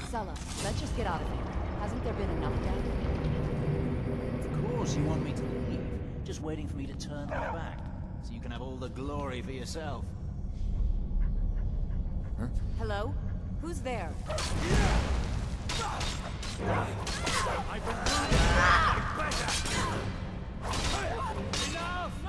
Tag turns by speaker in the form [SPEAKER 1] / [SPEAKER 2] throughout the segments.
[SPEAKER 1] Sella, let's just get out of here. Hasn't there been enough death?
[SPEAKER 2] Of course you want me to leave. Just waiting for me to turn my back. So you can have all the glory for yourself.
[SPEAKER 3] Huh?
[SPEAKER 1] Hello? Who's there?
[SPEAKER 4] I've been doing better! Enough!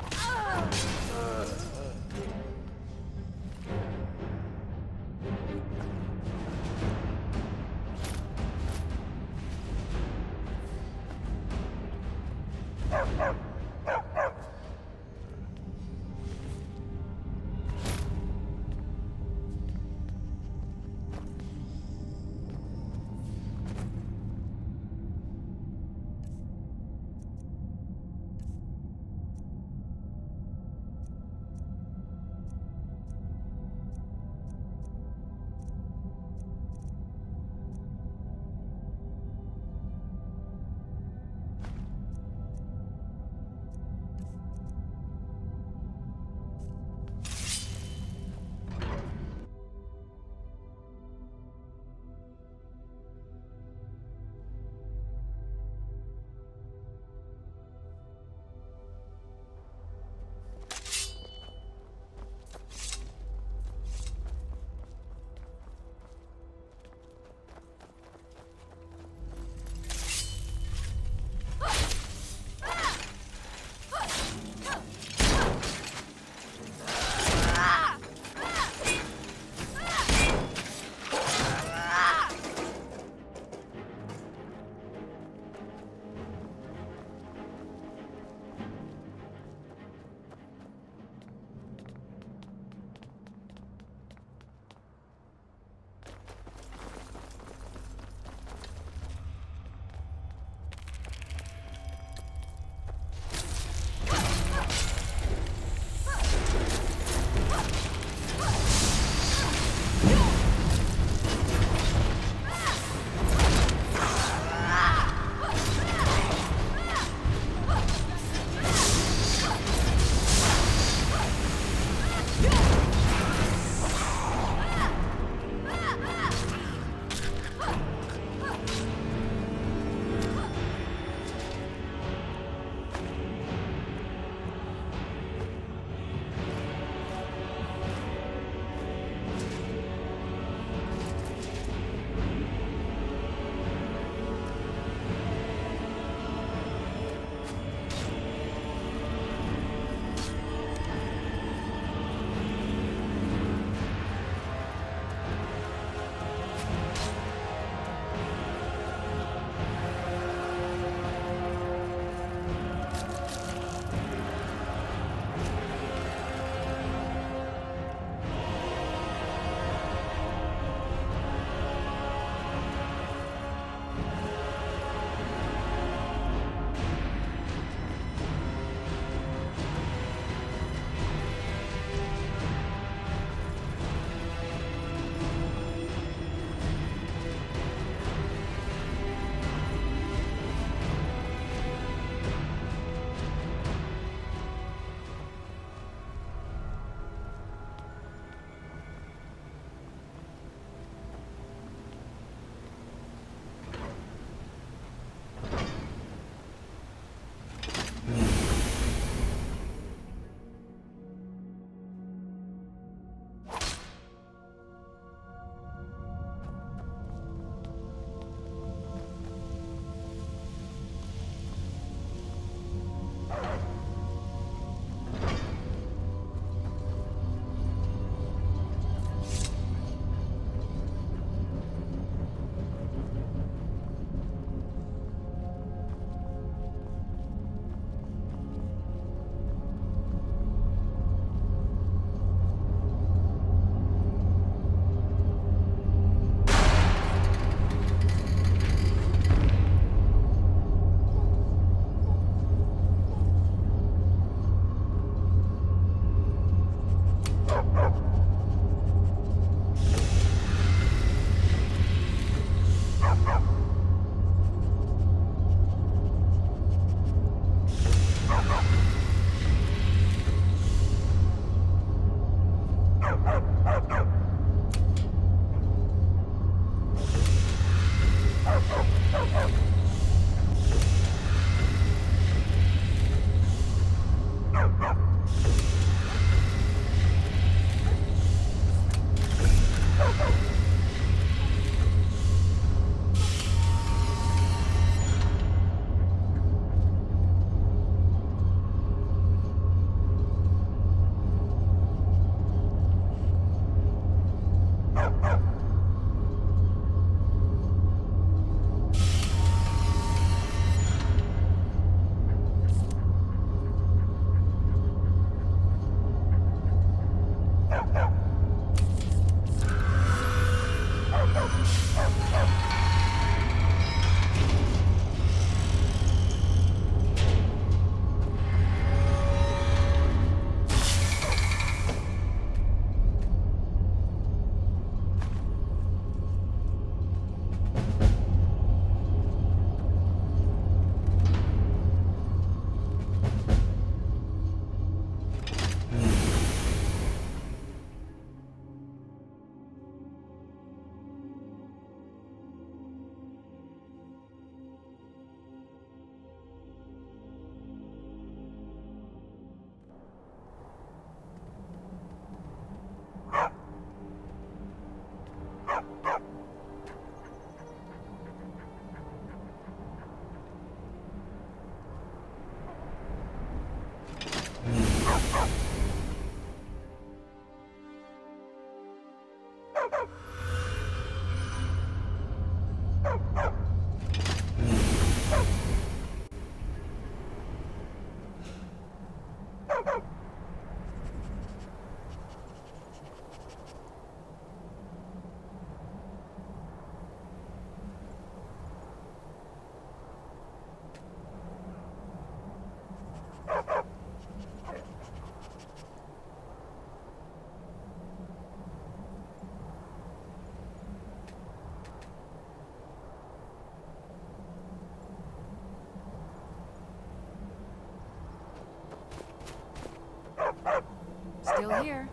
[SPEAKER 1] Still here.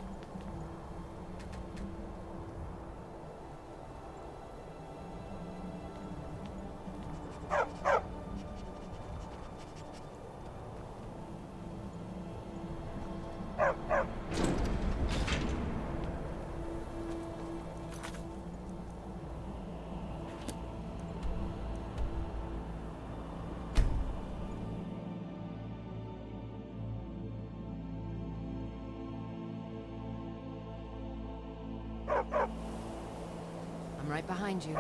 [SPEAKER 1] I'm right behind you.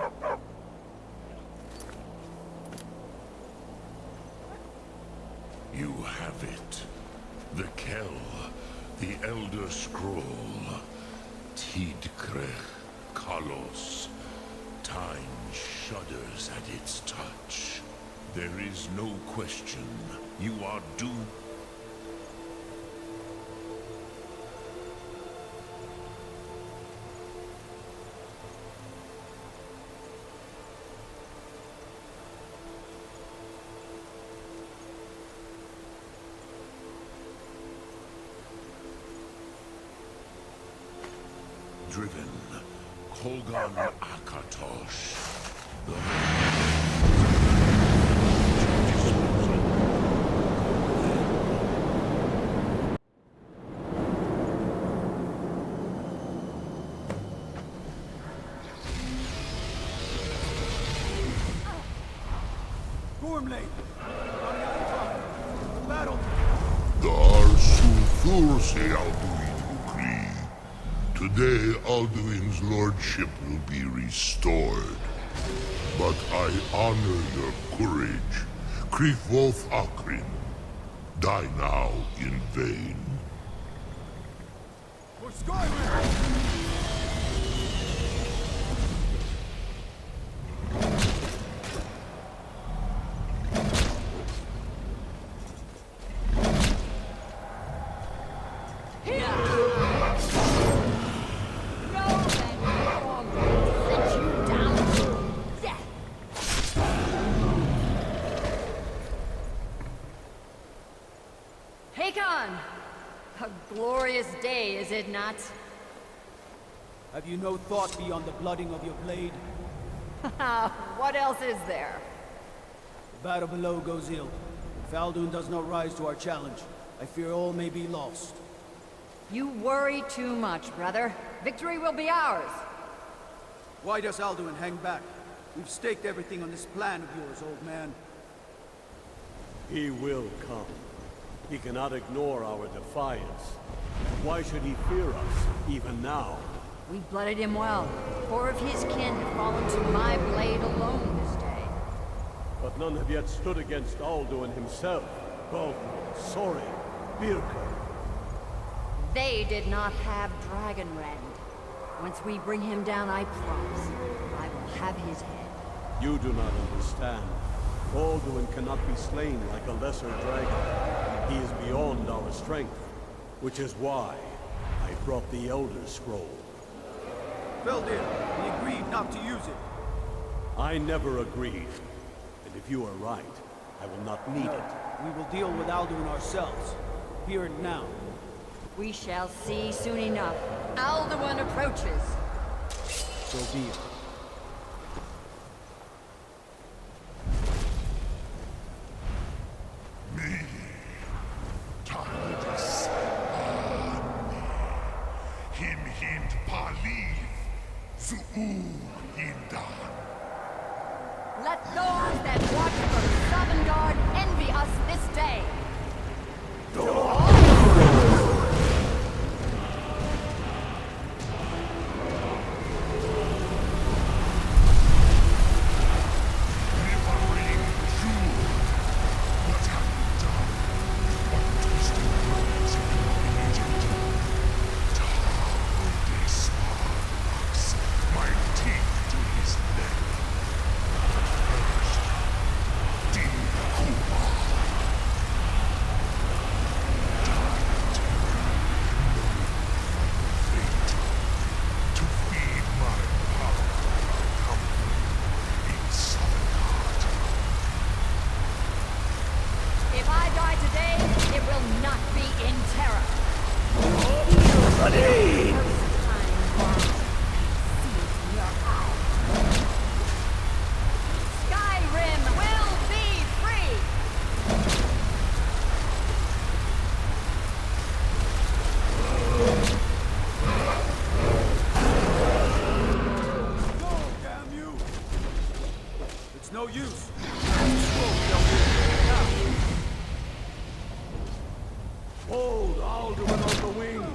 [SPEAKER 3] You have it. The Kell, the Elder Scroll. Tidkrech Kalos. Time shudders at its touch. There is no question. You are doomed. Driven, Kolgan Akatosh.
[SPEAKER 4] Gormley! Battle!
[SPEAKER 3] The Arsul se Alduin Ukri. Today, Alduin's lordship will be restored. But I honor your courage. Krifwolf Akrin. Die now in vain.
[SPEAKER 4] For Skyrim!
[SPEAKER 1] A glorious day, is it not?
[SPEAKER 4] Have you no thought beyond the blooding of your blade?
[SPEAKER 1] What else is there?
[SPEAKER 5] battle below goes ill. If Alduin does not rise to our challenge, I fear all may be lost.
[SPEAKER 1] You worry too much, brother. Victory will be ours.
[SPEAKER 5] Why does Alduin hang back? We've staked everything on this plan of yours, old man.
[SPEAKER 6] He will come. He cannot ignore our defiance. Why should he fear us, even now?
[SPEAKER 1] We blooded him well. 4 of his kin have fallen to my blade alone this day.
[SPEAKER 6] But none have yet stood against Alduin himself. Both Sori, Birka.
[SPEAKER 1] They did not have Dragonrend. Once we bring him down, I promise, I will have his head.
[SPEAKER 6] You do not understand. Alduin cannot be slain like a lesser dragon. He is beyond our strength, which is why I brought the Elder Scroll.
[SPEAKER 5] Feldir, we agreed not to use it.
[SPEAKER 6] I never agreed. And if you are right, I will not need it.
[SPEAKER 5] We will deal with Alduin ourselves. Here and now.
[SPEAKER 1] We shall see soon enough. Alduin approaches.
[SPEAKER 5] So be it.
[SPEAKER 3] Me, Tidus, him hind paliv, zu'u hindan.
[SPEAKER 1] Let those that watch from Sovngarde envy us this day. If I die today, it will not be in terror. First time now, see it in your eyes. Skyrim will be free!
[SPEAKER 5] Go, damn you! It's no use.
[SPEAKER 6] Hold Alduin on the wing!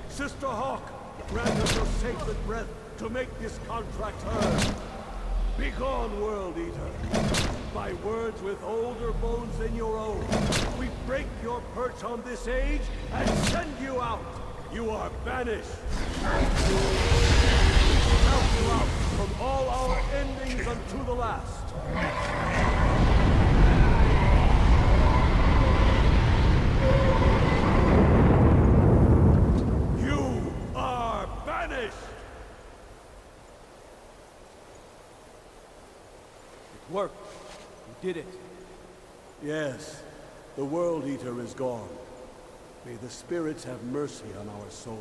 [SPEAKER 6] Sister Hawk, grant us your sacred breath to make this contract heard. Begone, World Eater! By words with older bones than your own, we break your perch on this age and send you out! You are banished! Count you out from all our endings unto the last! You are banished!
[SPEAKER 5] It worked. We did it.
[SPEAKER 6] Yes, the World Eater is gone. May the spirits have mercy on our souls.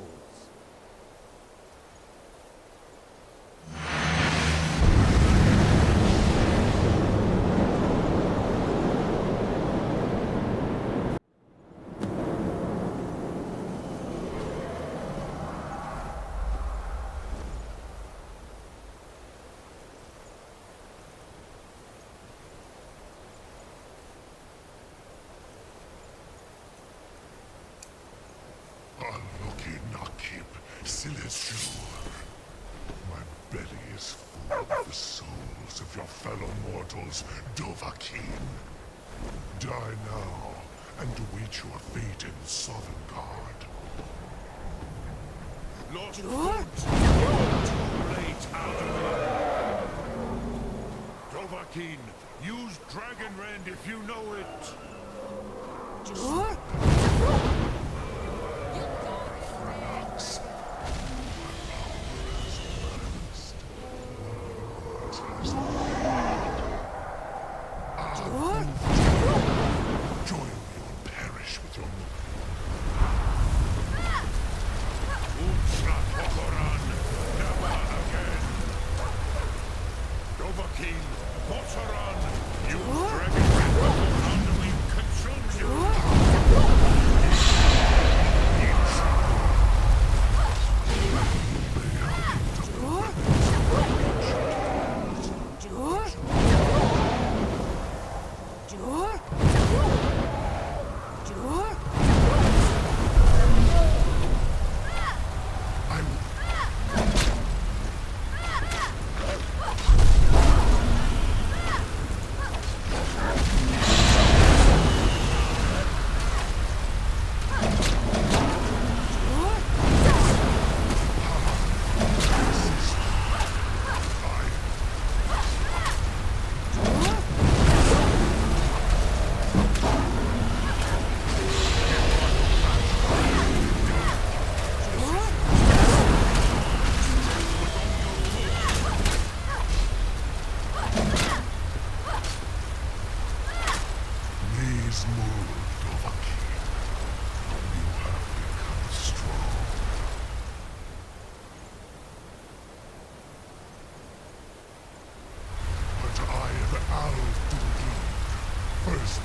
[SPEAKER 3] Anuki Nakib Sileshu. My belly is full of the souls of your fellow mortals, Dovahkiin. Die now, and await your fate in Sovngarde. Lost too late, Alduin. Dovahkiin, use Dragonrend if you know it. Join me or perish with your Utsrat Hokoran, never again. Dovahkiin, Botsaran, use Dragon.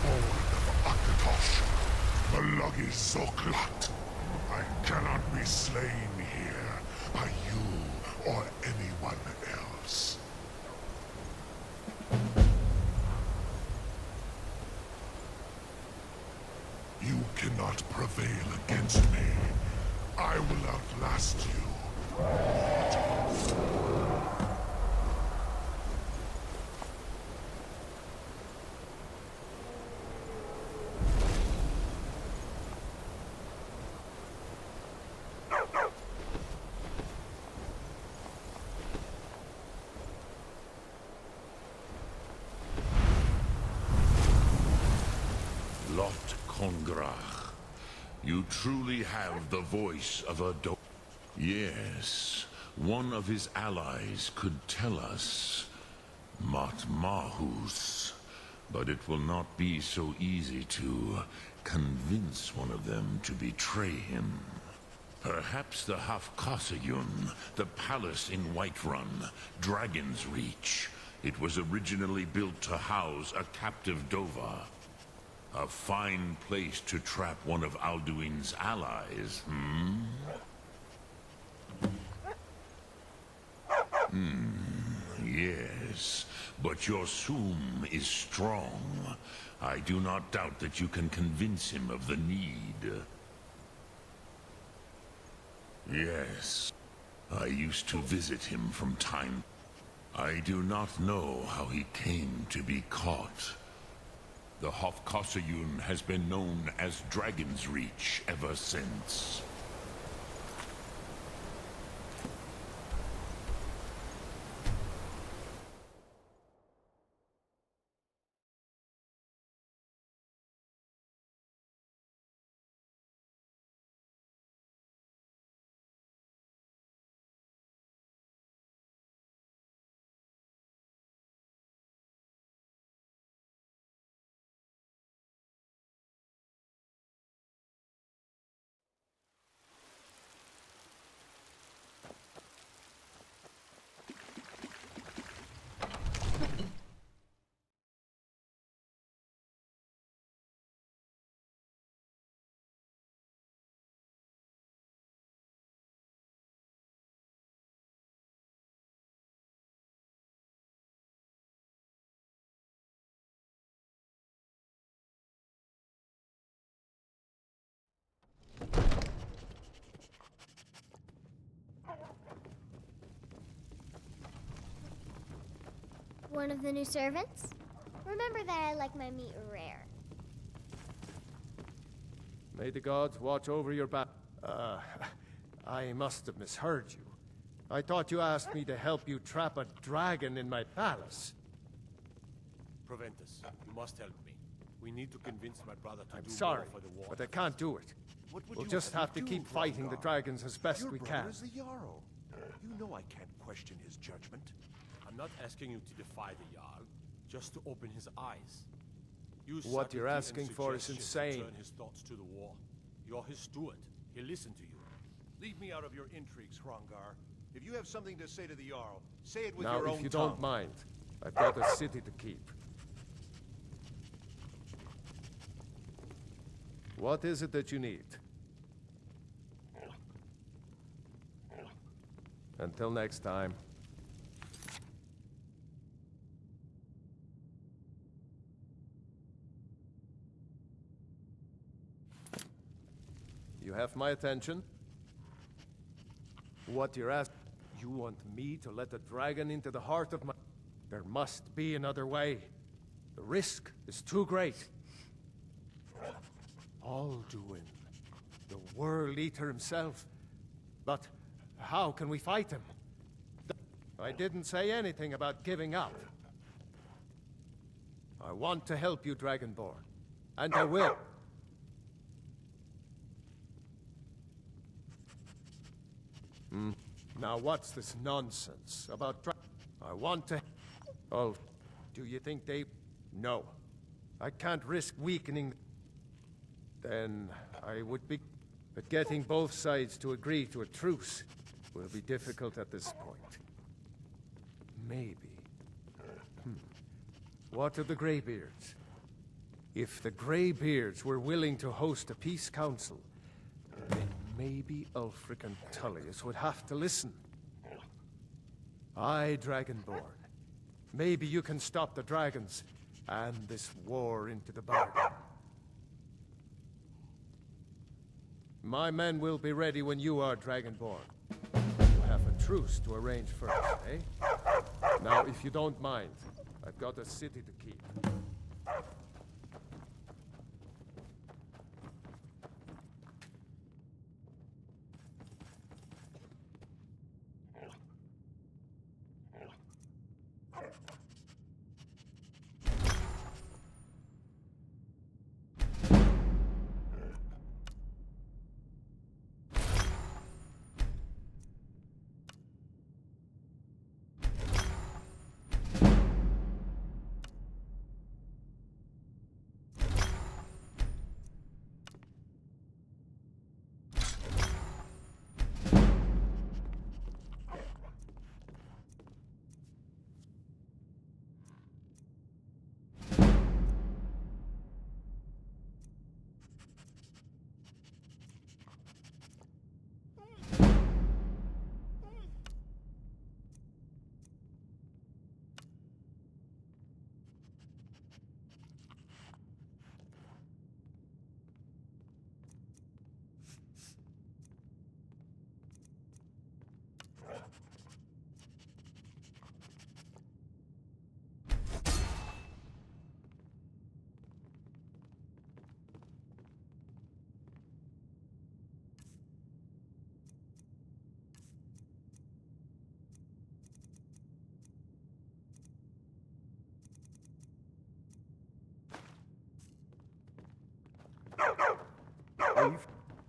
[SPEAKER 3] born of Akatosh, Malagi Zoklat. I cannot be slain here by you or anyone else. You cannot prevail against me. I will outlast you. Lot Kongrach, you truly have the voice of a do— Yes, one of his allies could tell us. Matmahus. But it will not be so easy to convince one of them to betray him. Perhaps the Hafkasayun, the palace in Whiterun, Dragon's Reach. It was originally built to house a captive Dova. A fine place to trap one of Alduin's allies, Yes, but your Soom is strong. I do not doubt that you can convince him of the need. Yes, I used to visit him from time. I do not know how he came to be caught. The Hofkasayun has been known as Dragon's Reach ever since.
[SPEAKER 7] One of the new servants? Remember that I like my meat rare.
[SPEAKER 6] May the gods watch over your back. I must have misheard you. I thought you asked me to help you trap a dragon in my palace.
[SPEAKER 8] Proventus, you must help me. We need to convince my brother to
[SPEAKER 6] I'm
[SPEAKER 8] do
[SPEAKER 6] sorry,
[SPEAKER 8] more for the war.
[SPEAKER 6] but I can't do it.
[SPEAKER 4] What would
[SPEAKER 6] We'll
[SPEAKER 4] you
[SPEAKER 6] just have to
[SPEAKER 4] do,
[SPEAKER 6] keep fighting the
[SPEAKER 4] Hrongar?
[SPEAKER 6] dragons as best
[SPEAKER 4] Your
[SPEAKER 6] we can.
[SPEAKER 4] brother's the Jarl. You know I can't question his judgment.
[SPEAKER 8] I'm not asking you to defy the Jarl, just to open his eyes. Use
[SPEAKER 6] What you're
[SPEAKER 8] subtlety and
[SPEAKER 6] asking for is
[SPEAKER 8] suggestion to
[SPEAKER 6] insane.
[SPEAKER 8] turn his thoughts to the war. You're his steward. He'll listen to you.
[SPEAKER 4] Leave me out of your intrigues, Hrongar. If you have something to say to the Jarl, say it with
[SPEAKER 6] Now,
[SPEAKER 4] your own
[SPEAKER 6] if you
[SPEAKER 4] tongue.
[SPEAKER 6] don't mind, I've got a city to keep. What is it that you need? Until next time. You have my attention. What you're asking? You want me to let a dragon into the heart of my... There must be another way. The risk is too great. Alduin, the World Eater himself. But how can we fight him? I didn't say anything about giving up. I want to help you, Dragonborn. And I will. Now what's this nonsense about I want to... Oh, do you think they... No. I can't risk weakening... Then I would be... But getting both sides to agree to a truce will be difficult at this point. Maybe. What of the Greybeards? If the Greybeards were willing to host a peace council, then maybe Ulfric and Tullius would have to listen. Aye, Dragonborn. Maybe you can stop the dragons and this war into the bargain. My men will be ready when you are, Dragonborn. We'll have a truce to arrange first, eh? Now, if you don't mind, I've got a city to keep.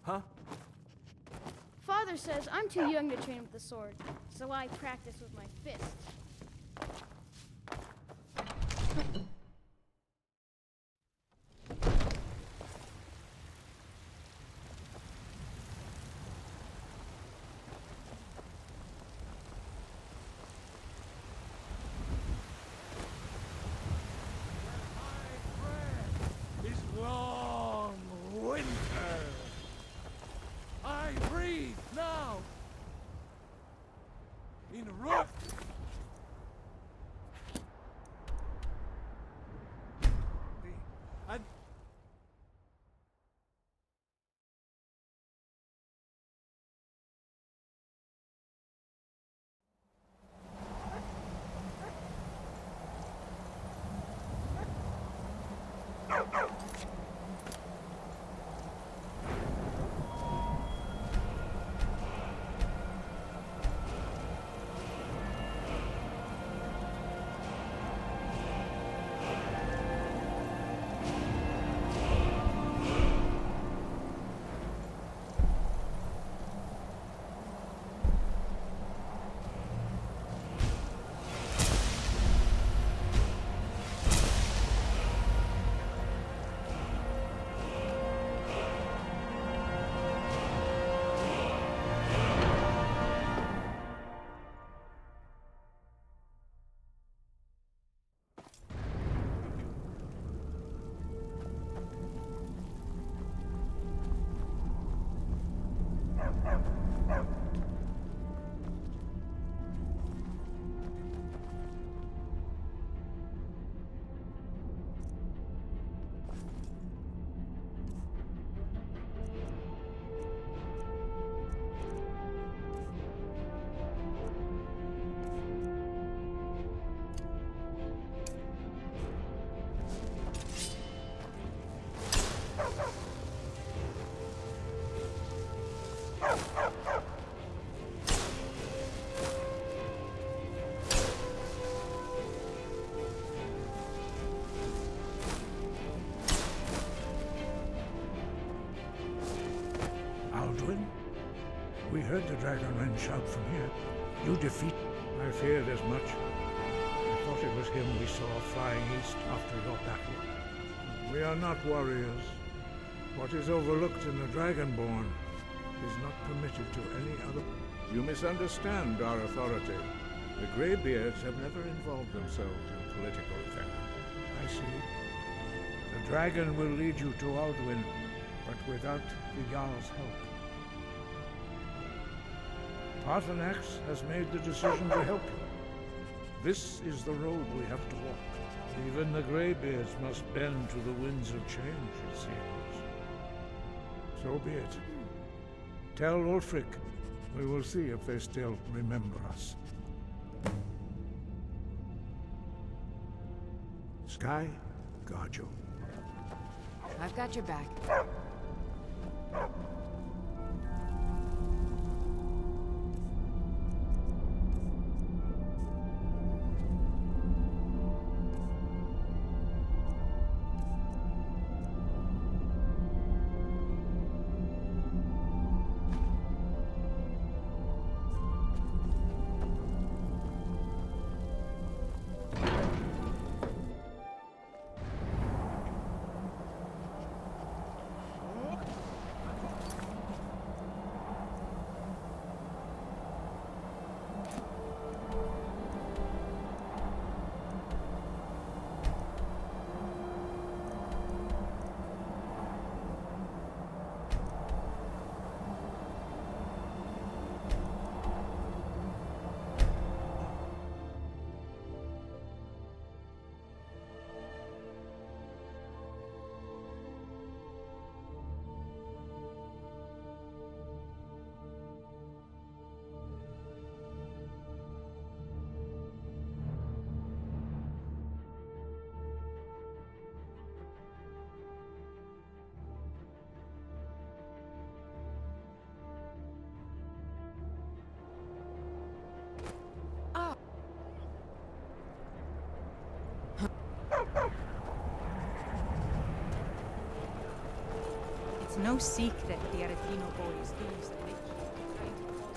[SPEAKER 5] Huh?
[SPEAKER 9] Father says I'm too young to train with the sword, so I practice with my fists.
[SPEAKER 6] Is long winter. I breathe now. In rock. And
[SPEAKER 10] Alduin? We heard the Dragonren shout from here. You defeat... I feared as much. I thought it was him we saw flying east after your battle. We are not warriors. What is overlooked in the Dragonborn is not permitted to any other... You misunderstand our authority. The Greybeards have never involved themselves in political affairs. I see. The dragon will lead you to Alduin, but without the Jarl's help. Paarthurnax has made the decision to help you. This is the road we have to walk. Even the Greybeards must bend to the winds of change, it seems. So be it. Tell Ulfric. We will see if they still remember us. Sky, guard you.
[SPEAKER 1] I've got your back.
[SPEAKER 11] It's no secret the Aretino boys do so they keep trying to call.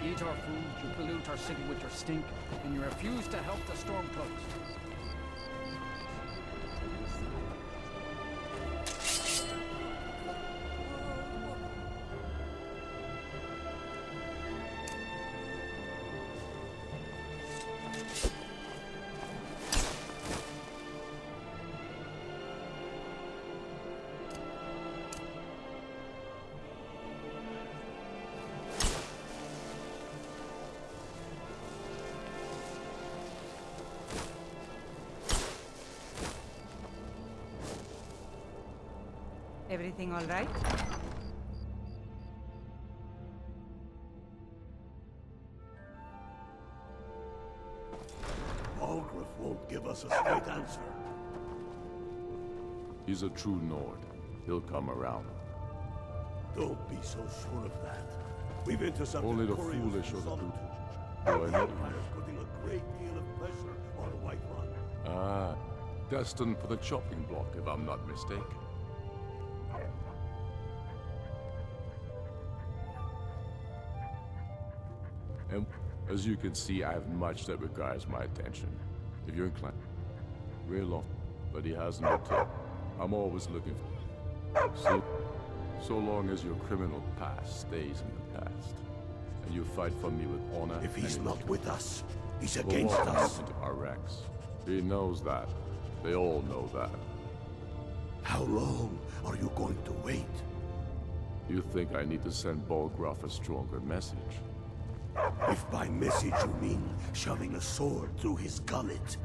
[SPEAKER 5] Eat our food, you pollute our city with your stink, and you refuse to help the Stormcloaks.
[SPEAKER 11] Everything all right?
[SPEAKER 6] Balgruuf won't give us a straight answer.
[SPEAKER 8] He's a true Nord. He'll come around.
[SPEAKER 6] Don't be so sure of that. We've intercepted
[SPEAKER 8] Only the
[SPEAKER 6] couriers
[SPEAKER 8] foolish
[SPEAKER 6] from
[SPEAKER 8] or the
[SPEAKER 6] Solitude.
[SPEAKER 8] Oh, I know.
[SPEAKER 6] Empire's putting a great deal of pressure on Whiterun.
[SPEAKER 8] Ah, destined for the chopping block, if I'm not mistaken. And as you can see, I have much that requires my attention. If you're inclined, real off, but he has no tip. I'm always looking for. So long as your criminal past stays in the past, and you fight for me with honor.
[SPEAKER 6] If he's not with us, he's
[SPEAKER 8] we'll
[SPEAKER 6] against
[SPEAKER 8] walk
[SPEAKER 6] us.
[SPEAKER 8] into our ranks. He knows that. They all know that.
[SPEAKER 6] How long are you going to wait?
[SPEAKER 8] You think I need to send Balgruuf a stronger message?
[SPEAKER 6] If by message you mean shoving a sword through his gullet.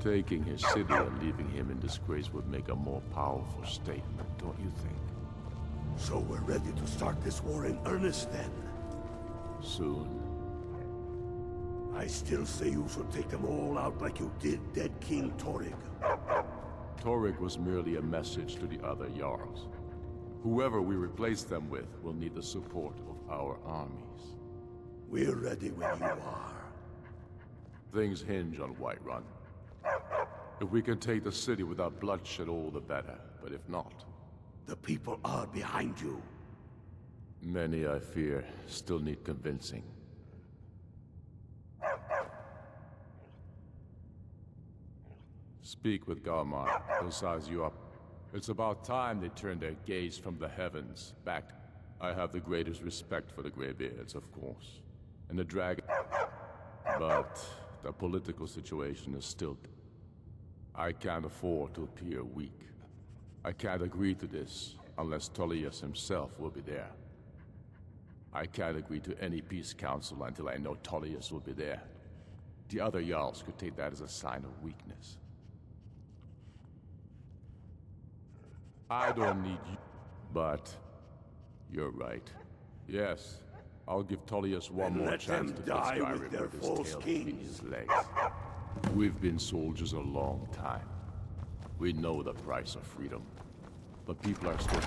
[SPEAKER 8] Taking his city and leaving him in disgrace would make a more powerful statement, don't you think?
[SPEAKER 6] So we're ready to start this war in earnest then?
[SPEAKER 8] Soon.
[SPEAKER 6] I still say you should take them all out like you did dead King Torrig.
[SPEAKER 8] Torrig was merely a message to the other Jarls. Whoever we replace them with will need the support of our armies.
[SPEAKER 6] We're ready when you are.
[SPEAKER 8] Things hinge on Whiterun. If we can take the city without bloodshed, all the better. But if not...
[SPEAKER 6] The people are behind you.
[SPEAKER 8] Many, I fear, still need convincing. Speak with Galmar. He'll size you up. It's about time they turned their gaze from the heavens back. I have the greatest respect for the Greybeards, of course. And the dragon... But the political situation is still... I can't afford to appear weak. I can't agree to this unless Tullius himself will be there. I can't agree to any peace council until I know Tullius will be there. The other Jarls could take that as a sign of weakness. I don't need you, but you're right. Yes, I'll give Tullius one more chance to fill Skyrim with his tail between his legs. We've been soldiers a long time. We know the price of freedom, but people are still...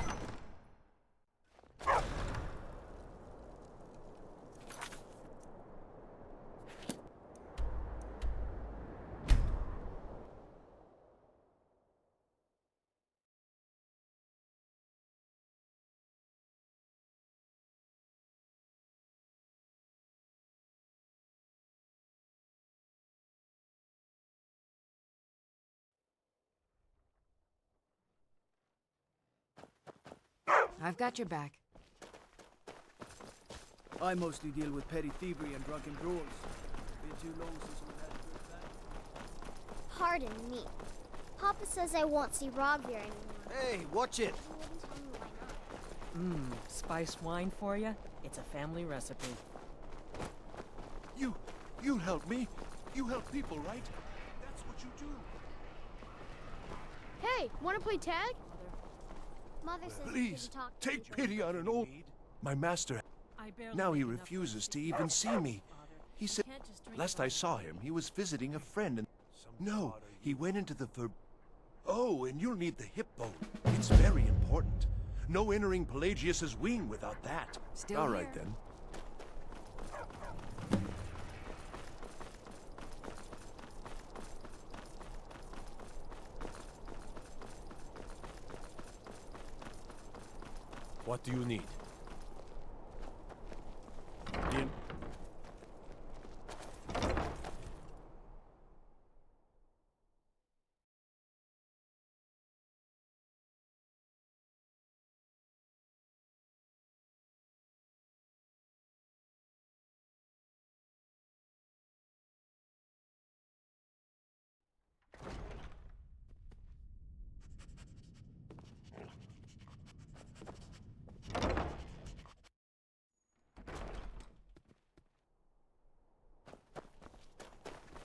[SPEAKER 1] I've got your back.
[SPEAKER 5] I mostly deal with petty thievery and drunken brawls. Been too long since we've had a good time.
[SPEAKER 7] Pardon me. Papa says I won't see Rogvir anymore.
[SPEAKER 5] Hey, watch it!
[SPEAKER 7] He wouldn't tell me why not.
[SPEAKER 12] Spiced wine for you? It's a family recipe.
[SPEAKER 4] You help me. You help people, right? That's what you do.
[SPEAKER 9] Hey, wanna play tag?
[SPEAKER 7] Mother says you
[SPEAKER 4] Please,
[SPEAKER 7] shouldn't talk to
[SPEAKER 4] take
[SPEAKER 7] children.
[SPEAKER 4] pity on an old... My master...
[SPEAKER 12] I barely
[SPEAKER 4] Now he
[SPEAKER 12] make enough
[SPEAKER 4] refuses to
[SPEAKER 12] money
[SPEAKER 4] even see me.
[SPEAKER 12] Father.
[SPEAKER 4] He said...
[SPEAKER 12] Can't just drink
[SPEAKER 4] Last
[SPEAKER 12] it all
[SPEAKER 4] I
[SPEAKER 12] the
[SPEAKER 4] saw
[SPEAKER 12] time.
[SPEAKER 4] him, he was visiting a friend and... No, he went into the Oh, and you'll need the hip bone. It's very important. No entering Pelagius's wing without that.
[SPEAKER 1] Still
[SPEAKER 4] All right,
[SPEAKER 1] here.
[SPEAKER 4] then.
[SPEAKER 6] What do you need? In...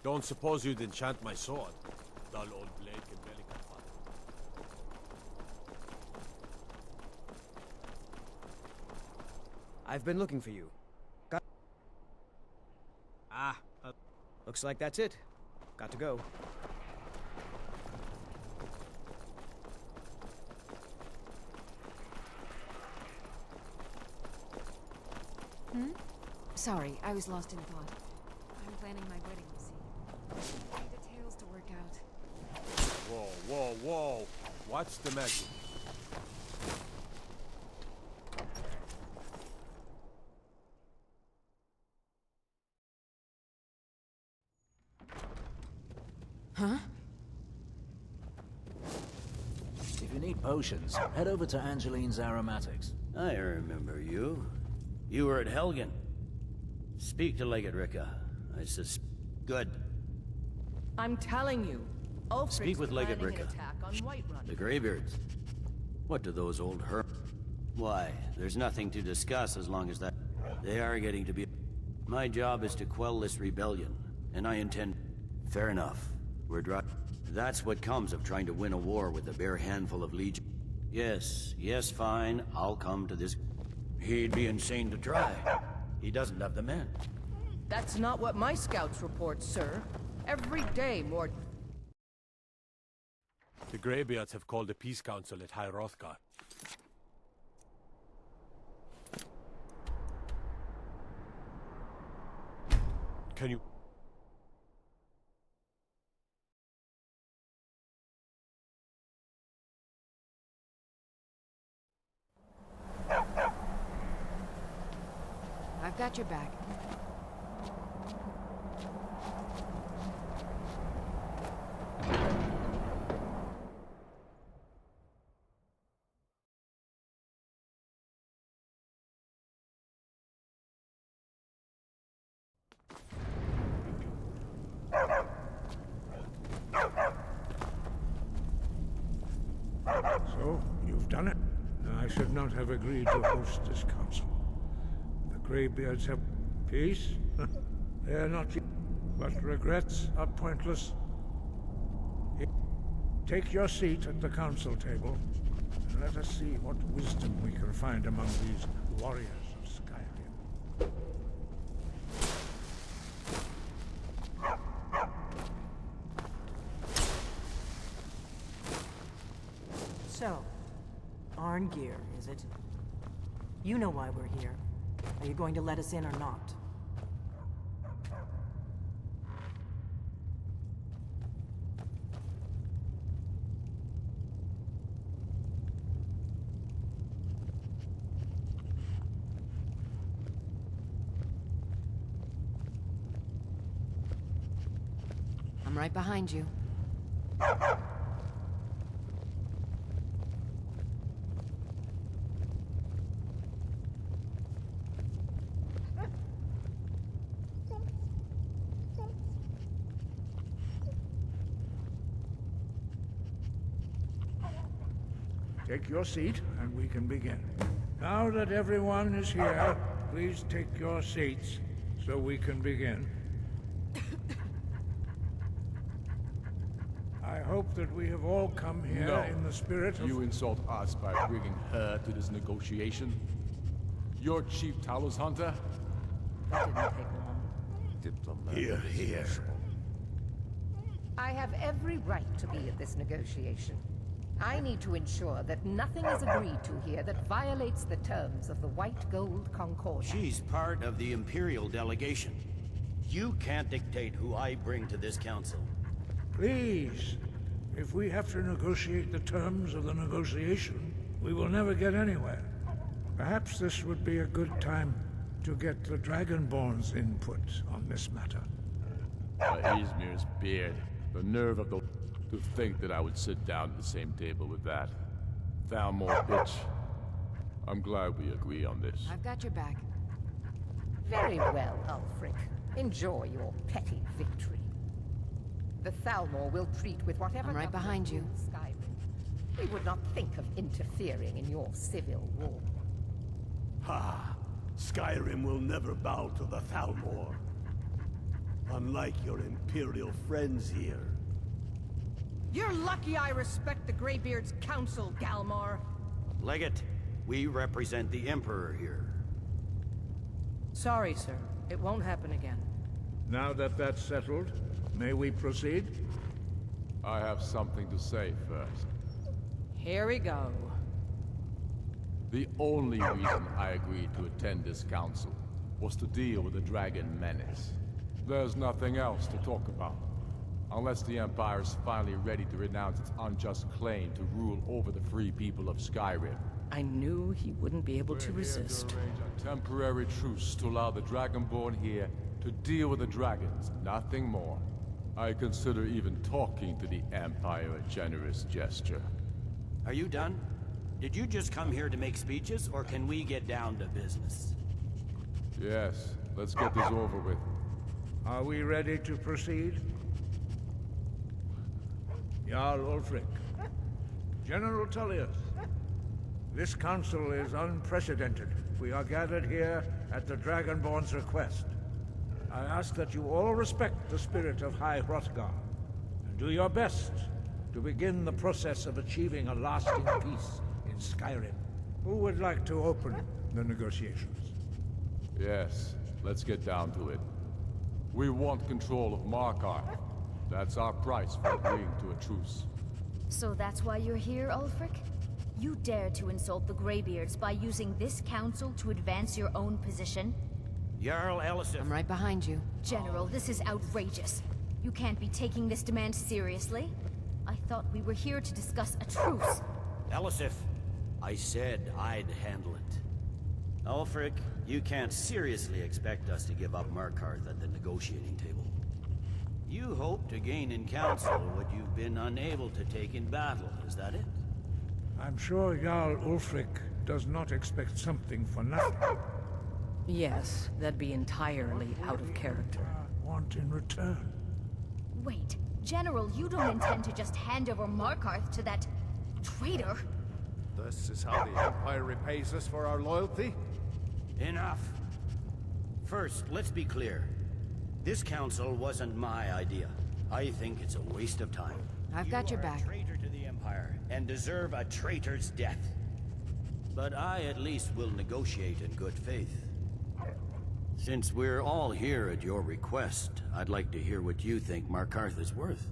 [SPEAKER 6] Don't suppose you'd enchant my sword? Dull old blade can barely cut fire.
[SPEAKER 13] I've been looking for you. Looks like that's it. Got to go.
[SPEAKER 1] Sorry, I was lost in thought. I'm planning my wedding, you see. Many details to work out.
[SPEAKER 6] Whoa, whoa, whoa! What's the magic?
[SPEAKER 1] Huh?
[SPEAKER 2] If you need potions, head over to Angeline's Aromatics.
[SPEAKER 14] I remember you. You were at Helgen. Speak to Legate Ricca. Good.
[SPEAKER 12] I'm telling you, Ulfric's
[SPEAKER 14] Speak with Legate
[SPEAKER 12] planning an
[SPEAKER 14] Ricca.
[SPEAKER 12] attack on Whiterun.
[SPEAKER 14] The Greybeards. What do those old Why, there's nothing to discuss as long as that... They are getting to be... My job is to quell this rebellion, and I intend... Fair enough. We're That's what comes of trying to win a war with a bare handful of legion. Yes, fine. I'll come to this... He'd be insane to try. He doesn't have the men.
[SPEAKER 12] That's not what my scouts report, sir. Every day more...
[SPEAKER 6] The Greybeards have called a peace council at High Hrothgar. Can you...
[SPEAKER 12] I've got your back.
[SPEAKER 10] So, you've done it. I should not have agreed to host this council. The Greybeards have peace. They are not, but regrets are pointless. Take your seat at the council table, and let us see what wisdom we can find among these warriors of Skyrim.
[SPEAKER 11] So, Arngeir, is it? You know why we're here. Are you going to let us in or not?
[SPEAKER 12] I'm right behind you.
[SPEAKER 10] Take your seat, and we can begin. Now that everyone is here, please take your seats, so we can begin. I hope that we have all come here in the spirit of...
[SPEAKER 8] You insult us by bringing her to this negotiation? You're Chief Talos Hunter?
[SPEAKER 11] That didn't take long.
[SPEAKER 8] Diplomat.
[SPEAKER 4] Here, here.
[SPEAKER 15] I have every right to be at this negotiation. I need to ensure that nothing is agreed to here that violates the terms of the White Gold Concordat.
[SPEAKER 14] She's part of the Imperial delegation. You can't dictate who I bring to this council.
[SPEAKER 10] Please, if we have to negotiate the terms of the negotiation, we will never get anywhere. Perhaps this would be a good time to get the Dragonborn's input on this matter.
[SPEAKER 8] Izmir's beard. The nerve of the... To think that I would sit down at the same table with that. Thalmor bitch. I'm glad we agree on this.
[SPEAKER 12] I've got your back.
[SPEAKER 15] Very well, Ulfric. Enjoy your petty victory. The Thalmor will treat with whatever...
[SPEAKER 12] I'm right behind you.
[SPEAKER 15] Skyrim. We would not think of interfering in your civil war.
[SPEAKER 6] Ha! Skyrim will never bow to the Thalmor. Unlike your Imperial friends here.
[SPEAKER 12] You're lucky I respect the Greybeard's council, Galmar.
[SPEAKER 14] Legate, we represent the Emperor here.
[SPEAKER 12] Sorry, sir. It won't happen again.
[SPEAKER 10] Now that that's settled, may we proceed?
[SPEAKER 8] I have something to say first.
[SPEAKER 12] Here we go.
[SPEAKER 8] The only reason I agreed to attend this council was to deal with the Dragon Menace. There's nothing else to talk about. Unless the Empire is finally ready to renounce its unjust claim to rule over the free people of Skyrim.
[SPEAKER 11] I knew he wouldn't be able to resist.
[SPEAKER 8] We're here to arrange a temporary truce to allow the Dragonborn here to deal with the dragons, nothing more. I consider even talking to the Empire a generous gesture.
[SPEAKER 14] Are you done? Did you just come here to make speeches, or can we get down to business?
[SPEAKER 8] Yes, let's get this over with.
[SPEAKER 10] Are we ready to proceed? Jarl Ulfric. General Tullius. This council is unprecedented. We are gathered here at the Dragonborn's request. I ask that you all respect the spirit of High Hrothgar, and do your best to begin the process of achieving a lasting peace in Skyrim. Who would like to open the negotiations?
[SPEAKER 8] Yes, let's get down to it. We want control of Markarth. That's our price for agreeing to a truce.
[SPEAKER 16] So that's why you're here, Ulfric? You dare to insult the Greybeards by using this council to advance your own position?
[SPEAKER 14] Jarl Elisif.
[SPEAKER 12] I'm right behind you.
[SPEAKER 16] General, this is outrageous. You can't be taking this demand seriously. I thought we were here to discuss a truce.
[SPEAKER 14] Elisif, I said I'd handle it. Ulfric, You can't seriously expect us to give up Markarth at the negotiating table. You hope to gain in council what you've been unable to take in battle, is that it?
[SPEAKER 10] I'm sure Jarl Ulfric does not expect something for nothing.
[SPEAKER 12] Yes, that'd be entirely out of character.
[SPEAKER 10] Want in return?
[SPEAKER 16] Wait, General, you don't intend to just hand over Markarth to that traitor?
[SPEAKER 6] This is how the Empire repays us for our loyalty?
[SPEAKER 14] Enough. First, let's be clear. This council wasn't my idea. I think it's a waste of time.
[SPEAKER 12] I've got your back.
[SPEAKER 14] You are a traitor to the Empire, and deserve a traitor's death. But I at least will negotiate in good faith. Since we're all here at your request, I'd like to hear what you think Markarth is worth.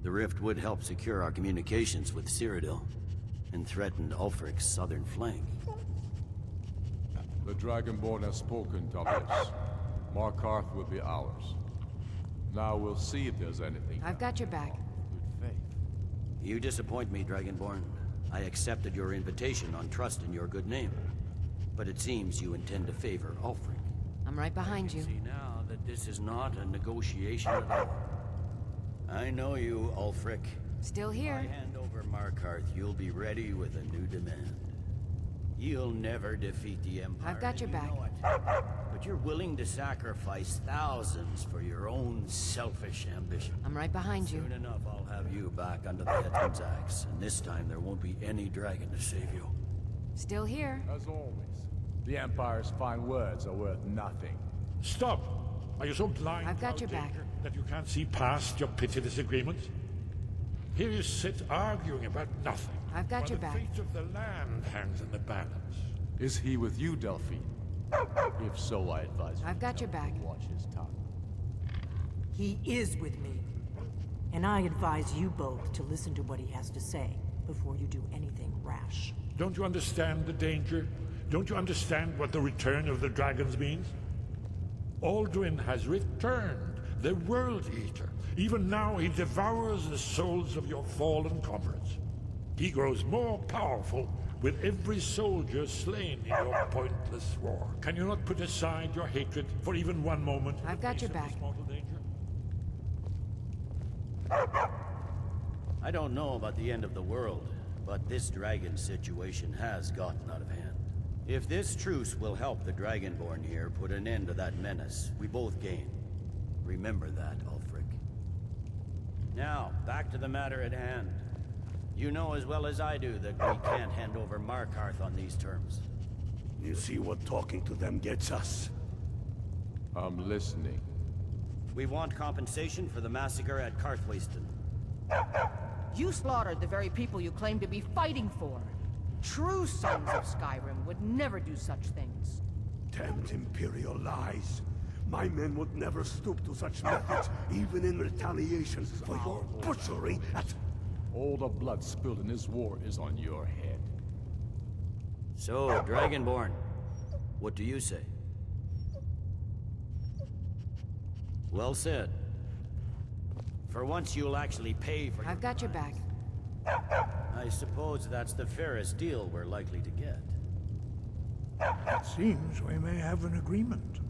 [SPEAKER 14] The rift would help secure our communications with Cyrodiil, and threatened Ulfric's southern flank.
[SPEAKER 8] The Dragonborn has spoken, Tullius. Markarth will be ours. Now we'll see if there's anything.
[SPEAKER 12] I've got your back.
[SPEAKER 8] Good faith.
[SPEAKER 14] You disappoint me, Dragonborn. I accepted your invitation on trust in your good name. But it seems you intend to favor Ulfric.
[SPEAKER 12] I'm right behind you.
[SPEAKER 14] See now that this is not a negotiation at all. I know you, Ulfric.
[SPEAKER 12] Still here.
[SPEAKER 14] If I hand over Markarth, you'll be ready with a new demand. You'll never defeat the Empire.
[SPEAKER 12] I've got your back.
[SPEAKER 14] Know it. But you're willing to sacrifice thousands for your own selfish ambition.
[SPEAKER 12] I'm right behind you.
[SPEAKER 14] Soon enough, I'll have you back under the Hetman's axe, and this time there won't be any dragon to save you.
[SPEAKER 12] Still here.
[SPEAKER 8] As always, the Empire's fine words are worth nothing.
[SPEAKER 3] Stop! Are you so blind
[SPEAKER 12] I've got
[SPEAKER 3] to
[SPEAKER 12] your
[SPEAKER 3] our
[SPEAKER 12] back.
[SPEAKER 3] danger that you can't see past your pitiless agreements? Here you sit arguing about nothing.
[SPEAKER 12] I've got
[SPEAKER 3] while
[SPEAKER 12] your back.
[SPEAKER 3] The fate of the land hangs in the balance.
[SPEAKER 8] Is he with you, Delphine? If so, I advise you
[SPEAKER 12] I've got your back.
[SPEAKER 8] to watch his tongue.
[SPEAKER 11] He is with me. And I advise you both to listen to what he has to say before you do anything rash.
[SPEAKER 3] Don't you understand the danger? Don't you understand what the return of the dragons means? Alduin has returned, the World Eater. Even now he devours the souls of your fallen comrades. He grows more powerful with every soldier slain in your pointless war. Can you not put aside your hatred for even one moment? in
[SPEAKER 12] I've
[SPEAKER 3] the
[SPEAKER 12] got
[SPEAKER 3] face
[SPEAKER 12] your
[SPEAKER 3] of
[SPEAKER 12] back.
[SPEAKER 3] this mortal danger?
[SPEAKER 14] I don't know about the end of the world, but this dragon situation has gotten out of hand. If this truce will help the Dragonborn here put an end to that menace, we both gain. Remember that, Ulfric. Now, back to the matter at hand. You know as well as I do that we can't hand over Markarth on these terms.
[SPEAKER 6] You see what talking to them gets us?
[SPEAKER 8] I'm listening.
[SPEAKER 14] We want compensation for the massacre at Karthwasten.
[SPEAKER 12] You slaughtered the very people you claim to be fighting for. True sons of Skyrim would never do such things.
[SPEAKER 6] Damned Imperial lies. My men would never stoop to such methods, even in retaliation for your butchery at...
[SPEAKER 8] All the blood spilled in this war is on your head.
[SPEAKER 14] So, Dragonborn, what do you say? Well said. For once you'll actually pay for
[SPEAKER 12] I've got your back.
[SPEAKER 14] I suppose that's the fairest deal we're likely to get.
[SPEAKER 10] It seems we may have an agreement.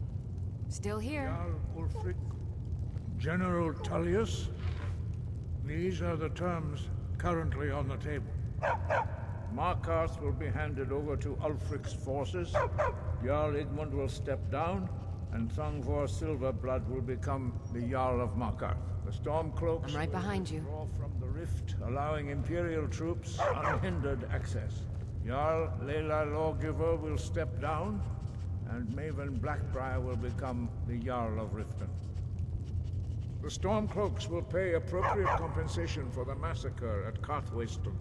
[SPEAKER 12] Still here.
[SPEAKER 10] Jarl Ulfric, General Tullius, these are the terms currently on the table. Markarth will be handed over to Ulfric's forces, Jarl Igmund will step down, and Thongvor Silverblood will become the Jarl of Markarth. The Stormcloaks
[SPEAKER 12] I'm right behind you.
[SPEAKER 10] will withdraw from the rift, allowing Imperial troops unhindered access. Jarl Leila Lawgiver will step down, and Maven Blackbriar will become the Jarl of Riften. The Stormcloaks will pay appropriate compensation for the massacre at Karthwasten.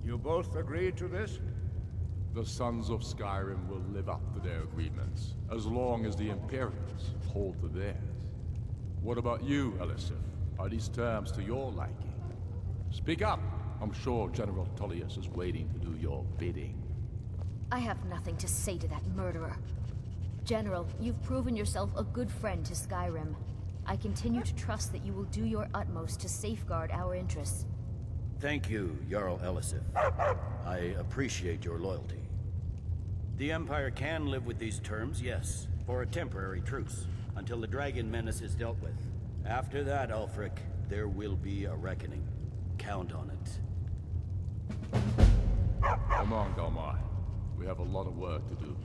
[SPEAKER 10] You both agree to this?
[SPEAKER 8] The Sons of Skyrim will live up to their agreements, as long as the Imperials hold to theirs. What about you, Elisif? Are these terms to your liking? Speak up! I'm sure General Tullius is waiting to do your bidding.
[SPEAKER 16] I have nothing to say to that murderer. General, you've proven yourself a good friend to Skyrim. I continue to trust that you will do your utmost to safeguard our interests.
[SPEAKER 14] Thank you, Jarl Elisif. I appreciate your loyalty. The Empire can live with these terms, yes, for a temporary truce, until the dragon menace is dealt with. After that, Ulfric, there will be a reckoning. Count on it.
[SPEAKER 8] Come on, Galmar. We have a lot of work to do.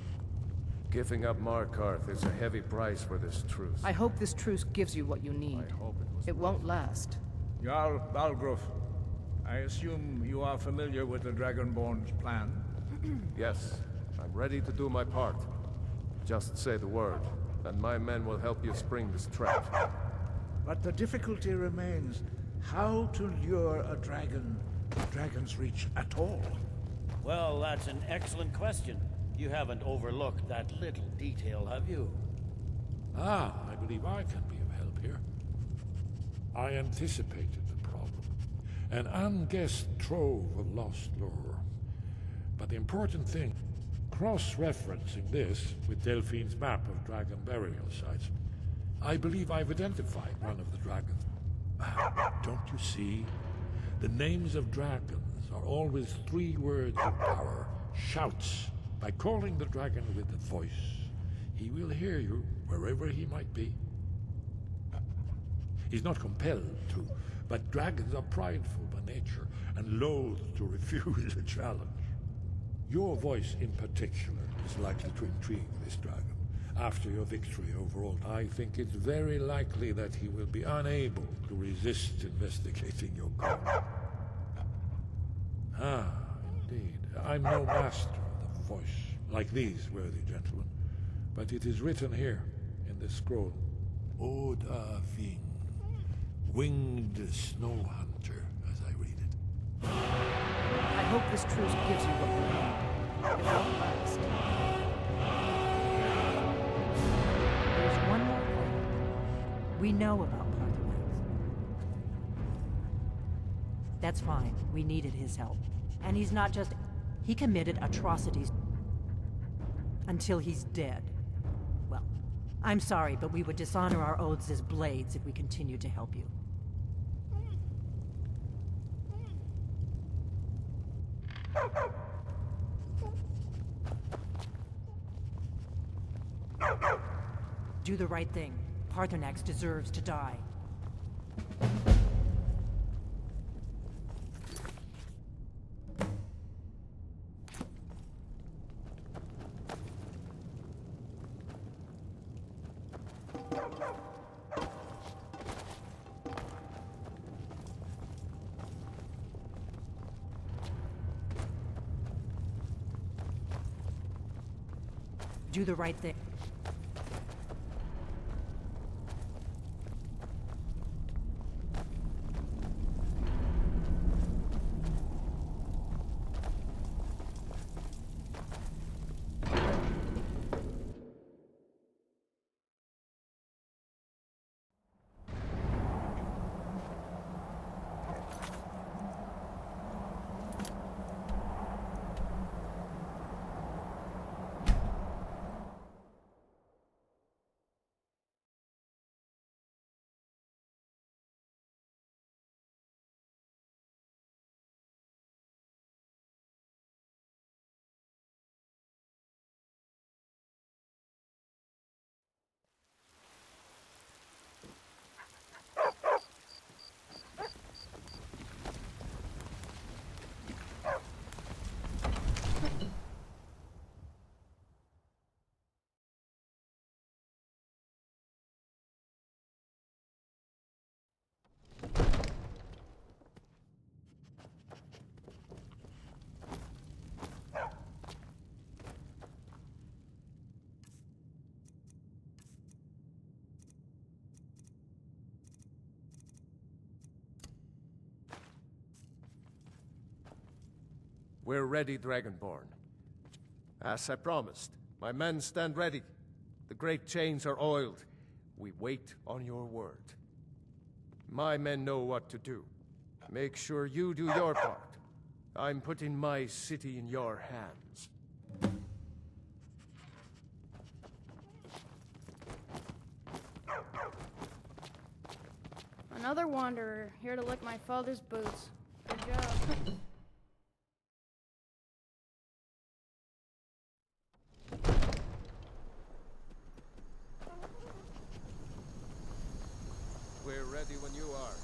[SPEAKER 17] Giving up Markarth is a heavy price for this truce.
[SPEAKER 12] I hope this truce gives you what you need.
[SPEAKER 17] I hope it was.
[SPEAKER 12] It won't last.
[SPEAKER 10] Jarl Balgruuf, I assume you are familiar with the Dragonborn's plan?
[SPEAKER 17] Yes, I'm ready to do my part. Just say the word, and my men will help you spring this trap.
[SPEAKER 10] But the difficulty remains how to lure a dragon to Dragon's Reach at all.
[SPEAKER 14] Well, that's an excellent question. You haven't overlooked that little detail, have you?
[SPEAKER 3] Ah, I believe I can be of help here. I anticipated the problem. An unguessed trove of lost lore. But the important thing, cross-referencing this with Delphine's map of dragon burial sites, I believe I've identified one of the dragons. Don't you see? The names of dragons are always 3 words of power. Shouts. By calling the dragon with a voice, he will hear you wherever he might be. He's not compelled to, but dragons are prideful by nature and loath to refuse a challenge. Your voice in particular is likely to intrigue this dragon. After your victory over Old, I think it's very likely that he will be unable to resist investigating your call. Ah, indeed. I'm no master of the voice, like these worthy gentlemen, but it is written here in this scroll. Oda Ving, winged snow hunter, as I read it.
[SPEAKER 12] I hope this truce gives you what you need. It won't last.
[SPEAKER 11] There's one more thing. We know about Paarthurnax. That's fine. We needed his help. And he's not just... He committed atrocities until he's dead. Well, I'm sorry, but we would dishonor our oaths as blades if we continued to help you. Do the right thing. Paarthurnax deserves to die. Do the right thing.
[SPEAKER 17] We're ready, Dragonborn. As I promised, my men stand ready. The great chains are oiled. We wait on your word. My men know what to do. Make sure you do your part. I'm putting my city in your hands.
[SPEAKER 9] Another wanderer, here to lick my father's boots. job.
[SPEAKER 17] We're ready when you are.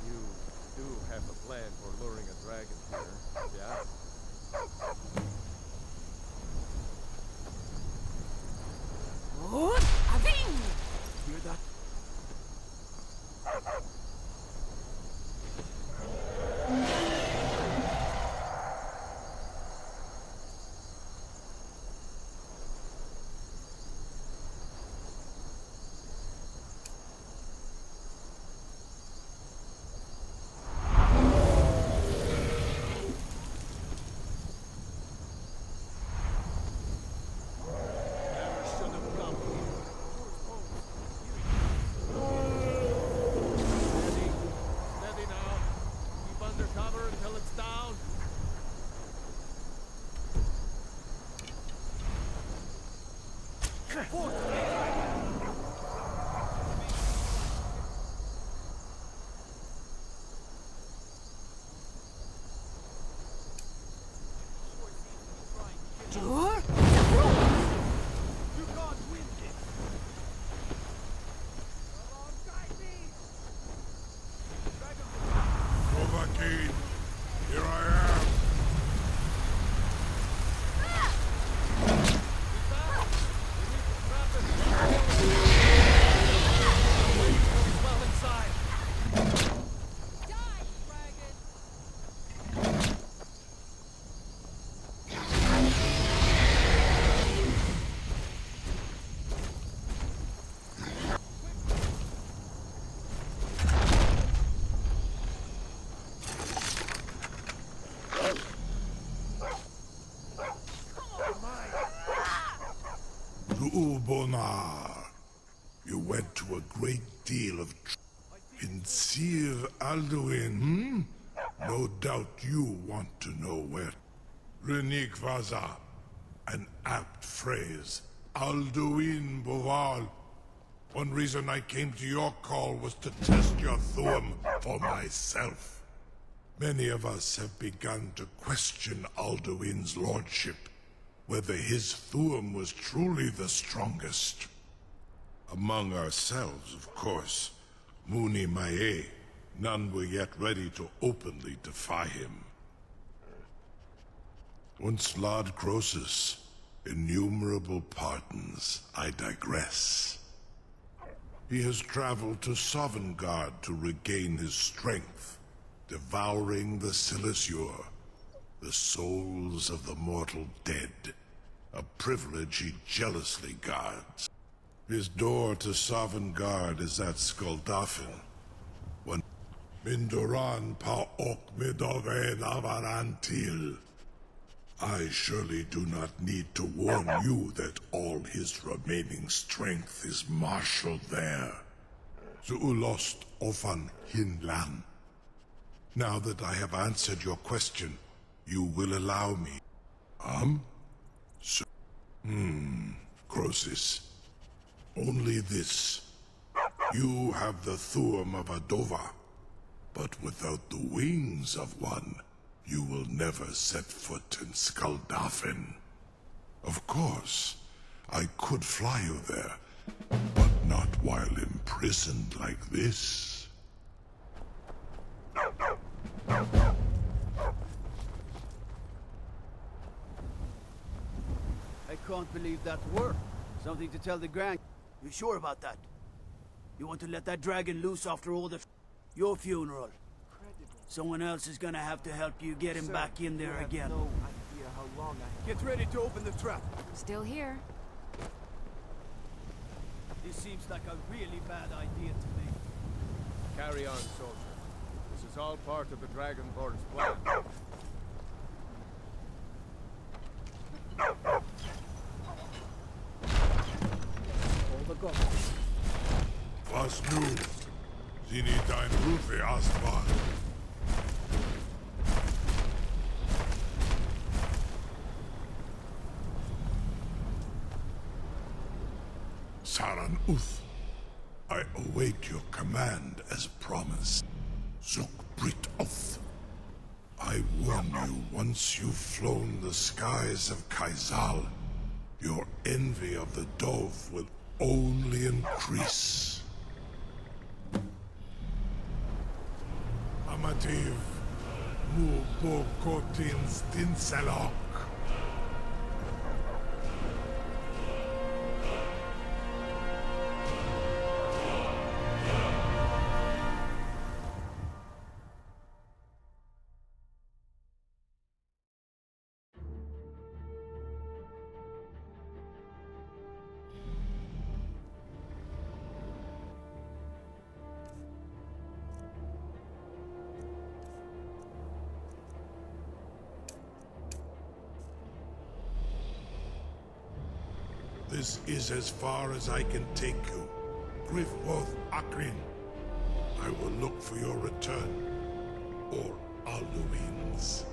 [SPEAKER 17] You do have a plan for luring a dragon here, yeah?
[SPEAKER 5] Hear that?
[SPEAKER 17] Steady now. Keep under cover until it's down.
[SPEAKER 5] You can't win this!
[SPEAKER 3] Overcade, here I am.
[SPEAKER 17] Well inside.
[SPEAKER 3] To Ulbonar, you went to a great deal of in Sir Alduin, hmm? No doubt you want to know where. Renik Vaza, an apt phrase. Alduin Boval. One reason I came to your call was to test your Thuum for myself. Many of us have begun to question Alduin's lordship, whether his Thuum was truly the strongest. Among ourselves, of course, Muni Mae, none were yet ready to openly defy him. Once Lord Croesus, innumerable pardons, I digress. He has traveled to Sovngarde to regain his strength, devouring the Silesure, the souls of the mortal dead, a privilege he jealously guards. His door to Sovngarde is at Skuldafn. When Mindoran pa ok midoven avarantil. I surely do not need to warn you that all his remaining strength is marshaled there. Zuulost ofan hinlan. Now that I have answered your question, you will allow me. So, Croesus. Only this. You have the Thuum of Adova, but without the wings of one, you will never set foot in Skuldafn. Of course, I could fly you there, but not while imprisoned like this.
[SPEAKER 5] I can't believe that worked. Something to tell the Grand. You sure about that? You want to let that dragon loose after all the... Your funeral. Someone else is gonna have to help you get him back in there again.
[SPEAKER 13] No idea how long I have.
[SPEAKER 5] Get ready to open the trap.
[SPEAKER 1] Still here.
[SPEAKER 5] This seems like a really bad idea to me.
[SPEAKER 17] Carry on, soldier. This is all part of the Dragonborn's plan.
[SPEAKER 5] All the guns.
[SPEAKER 3] Fast news.
[SPEAKER 18] Sie nicht dein Rufe erstmal. Saran Uth, I await your command as promised. Zuk Brit Oth. I warn you, once you've flown the skies of Kaizal, your envy of the Dove will only increase. Amativ, mu bo kotin stinselok. This is as far as I can take you. Grifwoth Akrin. I will look for your return. Or Alduin's.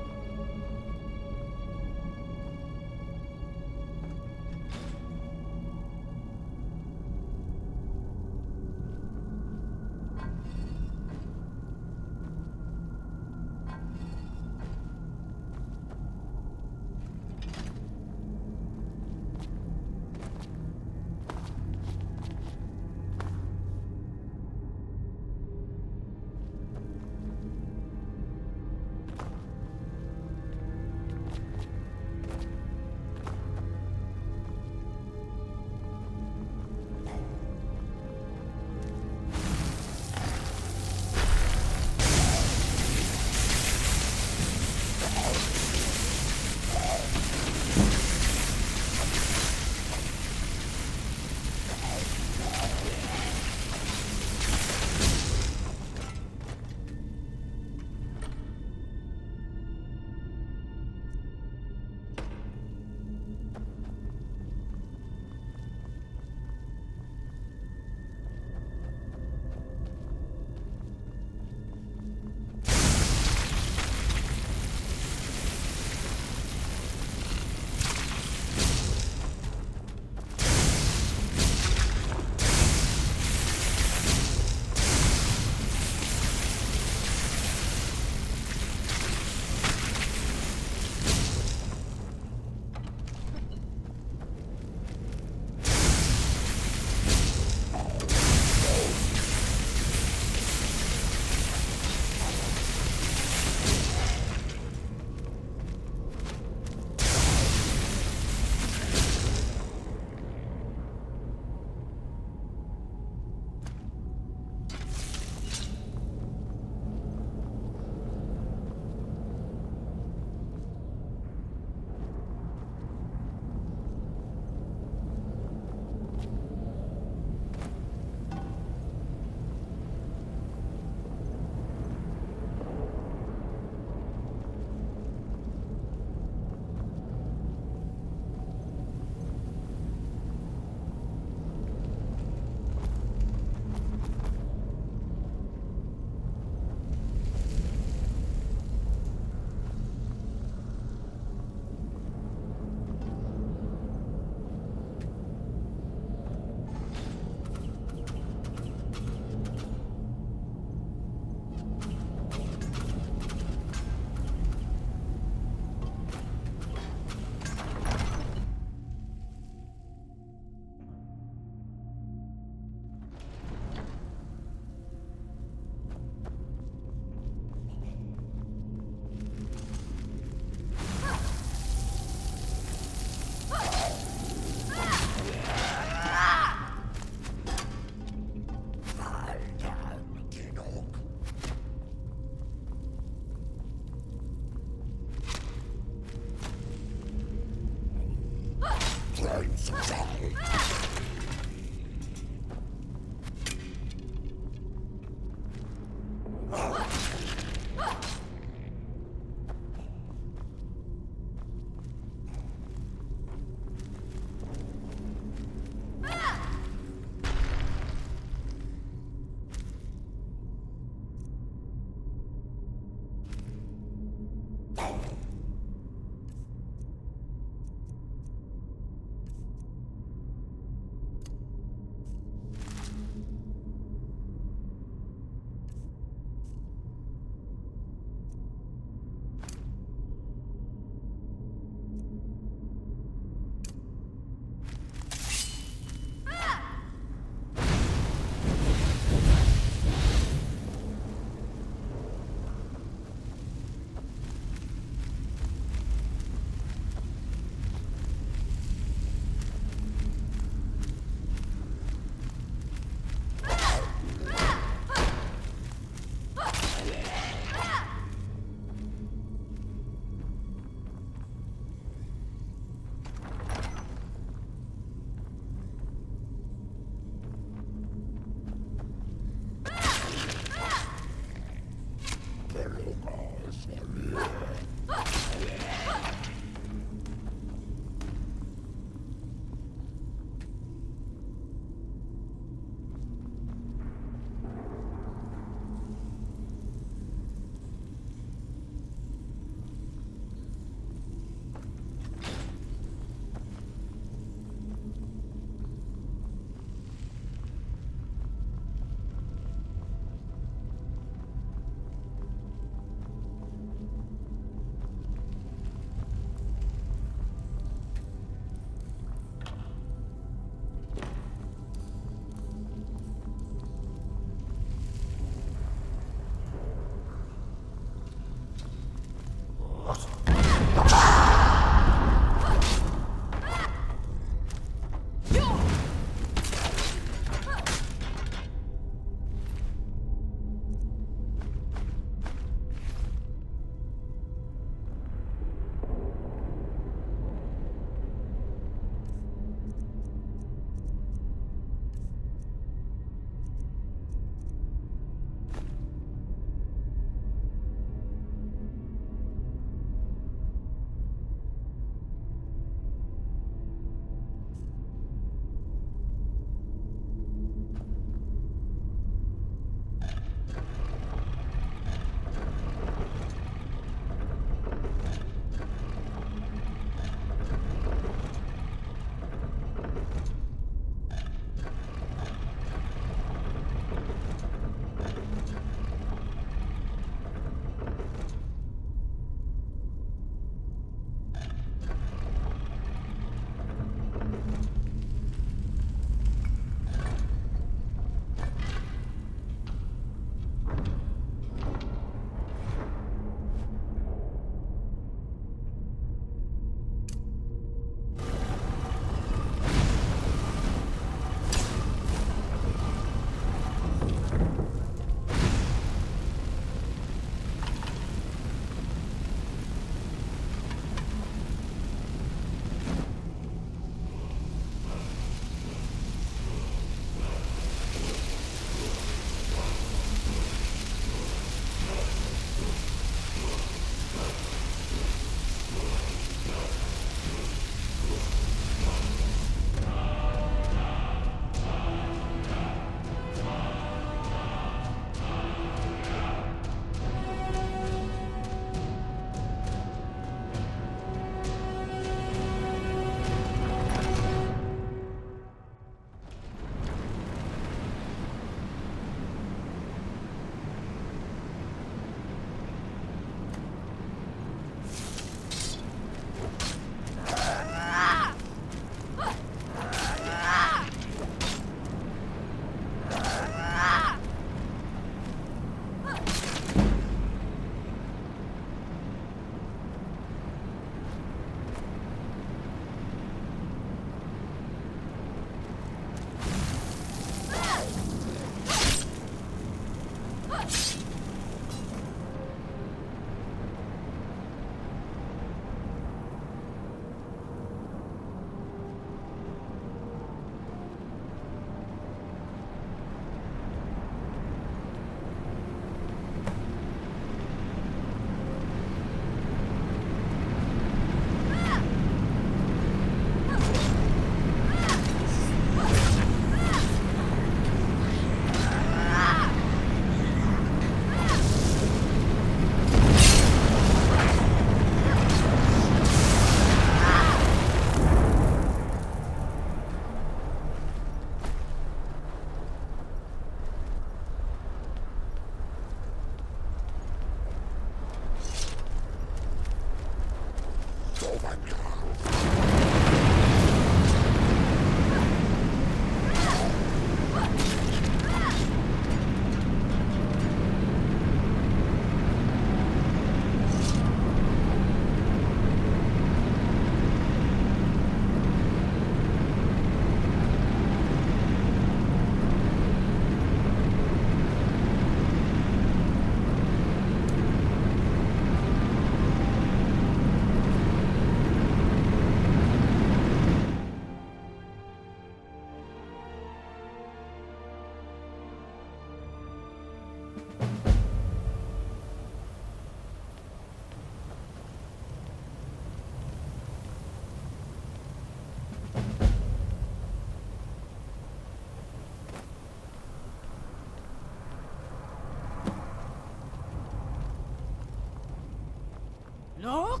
[SPEAKER 12] Look!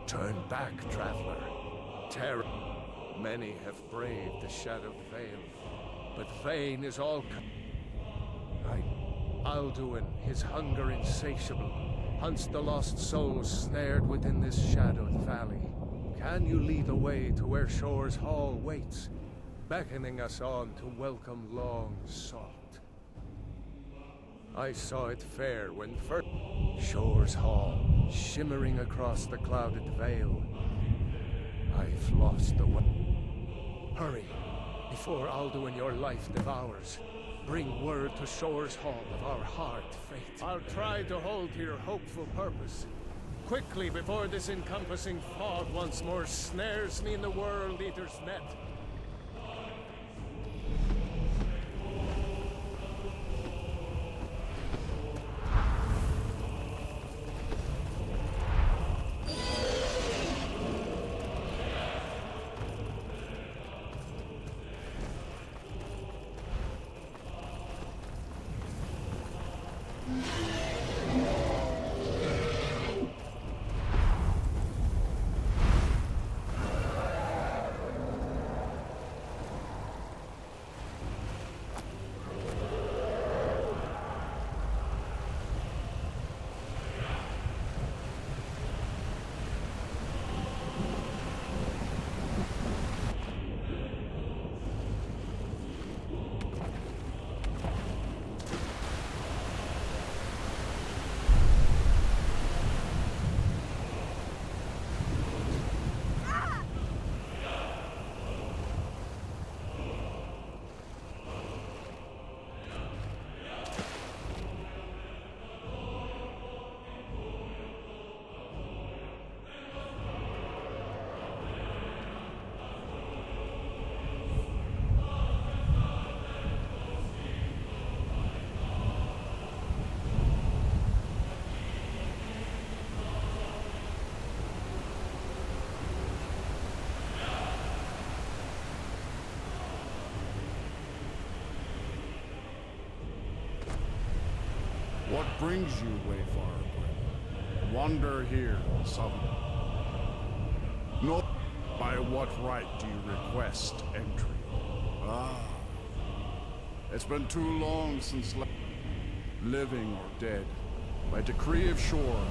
[SPEAKER 17] Turn back, traveler. Terror. Many have braved the shadowed veil, but vain is all. Alduin, his hunger insatiable, hunts the lost souls snared within this shadowed valley. Can you lead the way to where Shore's Hall waits, beckoning us on to welcome long sought? I saw it fair when first Shore's Hall, shimmering across the clouded veil. I've lost the way. Hurry, before Alduin your life devours. Bring word to Shore's Hall of our hard fate. I'll try to hold to your hopeful purpose. Quickly, before this encompassing fog once more snares me in the World Eater's net.
[SPEAKER 19] What brings you, Wayfarer? Wander here, Southern. North. By what right do you request entry? Ah. It's been too long since living or dead. By decree of Shore,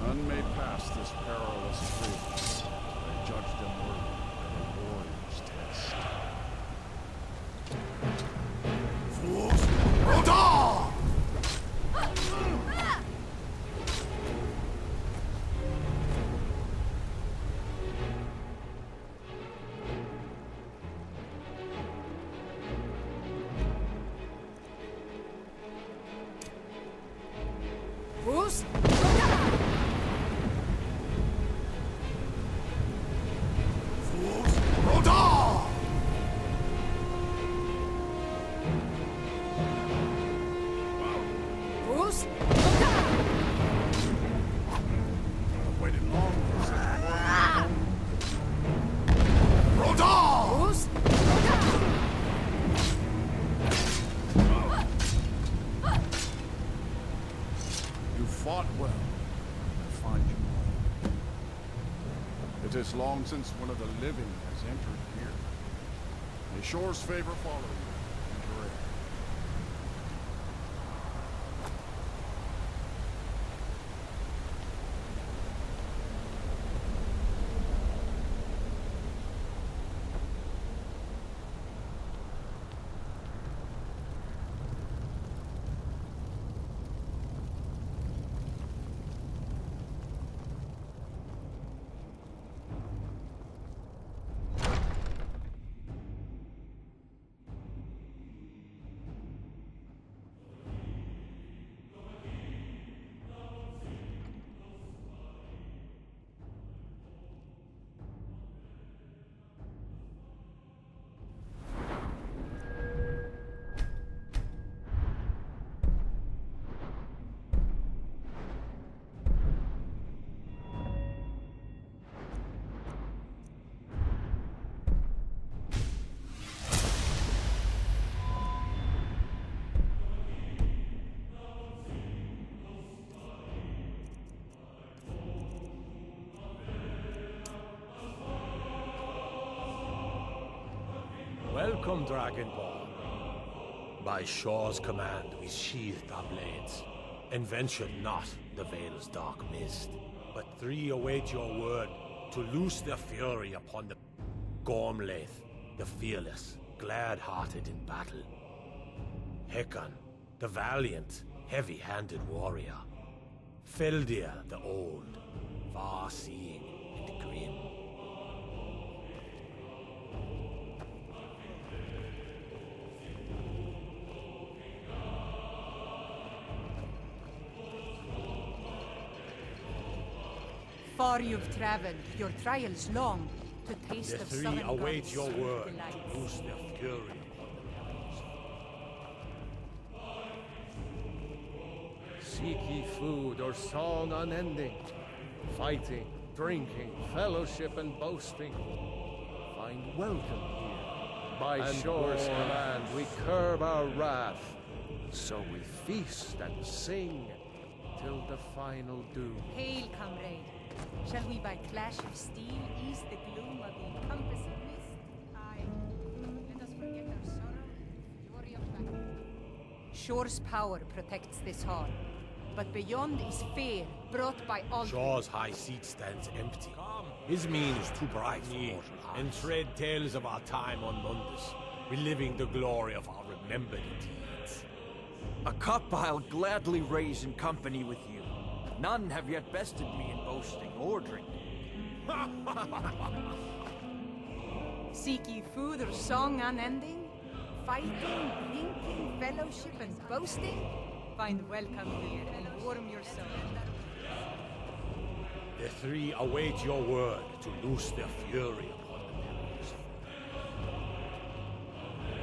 [SPEAKER 19] none may pass this perilous street. I judge them worthy of a warrior's test. Fools! Roda!
[SPEAKER 12] Bruce?
[SPEAKER 19] Fools! Roda!
[SPEAKER 12] Bruce?
[SPEAKER 19] I've waited long for such a Roda!
[SPEAKER 12] Bruce?
[SPEAKER 19] You fought well. I find you wrong. It is long since one of the living has entered here. May Shore's favor follow you, and Dre.
[SPEAKER 20] Welcome, Dragonborn. By Shore's command, we sheathed our blades, and ventured not the Vale's dark mist. But three await your word to loose their fury upon the Gormlaith, the fearless, glad-hearted in battle. Hecon, the valiant, heavy-handed warrior. Feldir, the old, far-seeing and grim.
[SPEAKER 11] Far you've traveled, your trials long, to taste
[SPEAKER 20] The
[SPEAKER 11] of
[SPEAKER 20] three
[SPEAKER 11] southern
[SPEAKER 20] await
[SPEAKER 11] gods'
[SPEAKER 20] your
[SPEAKER 11] sweet
[SPEAKER 20] word
[SPEAKER 11] delights.
[SPEAKER 20] to loose their fury upon the
[SPEAKER 17] Seek ye food or song unending, fighting, drinking, fellowship and boasting. Find welcome here. By
[SPEAKER 20] And
[SPEAKER 17] Shore's
[SPEAKER 20] born.
[SPEAKER 17] command we curb our wrath, so we feast and sing till the final doom.
[SPEAKER 11] Hail, comrade. Shall we by clash of steel ease the gloom of the encompassing mist? Aye. Let us forget our sorrow in the fury of battle. Shore's power protects this hall, but beyond is fear brought by all.
[SPEAKER 20] Shore's high seat stands empty. His mien is too bright for mortal eyes. And tread tales of our time on Mundus, reliving the glory of our remembered deeds.
[SPEAKER 21] A cup I'll gladly raise in company with you. None have yet bested me in boasting or drinking.
[SPEAKER 11] Seek ye food or song unending? Fighting, drinking, fellowship, and boasting? Find welcome here and warm your soul.
[SPEAKER 20] The three await your word to loose their fury upon the perilous foe.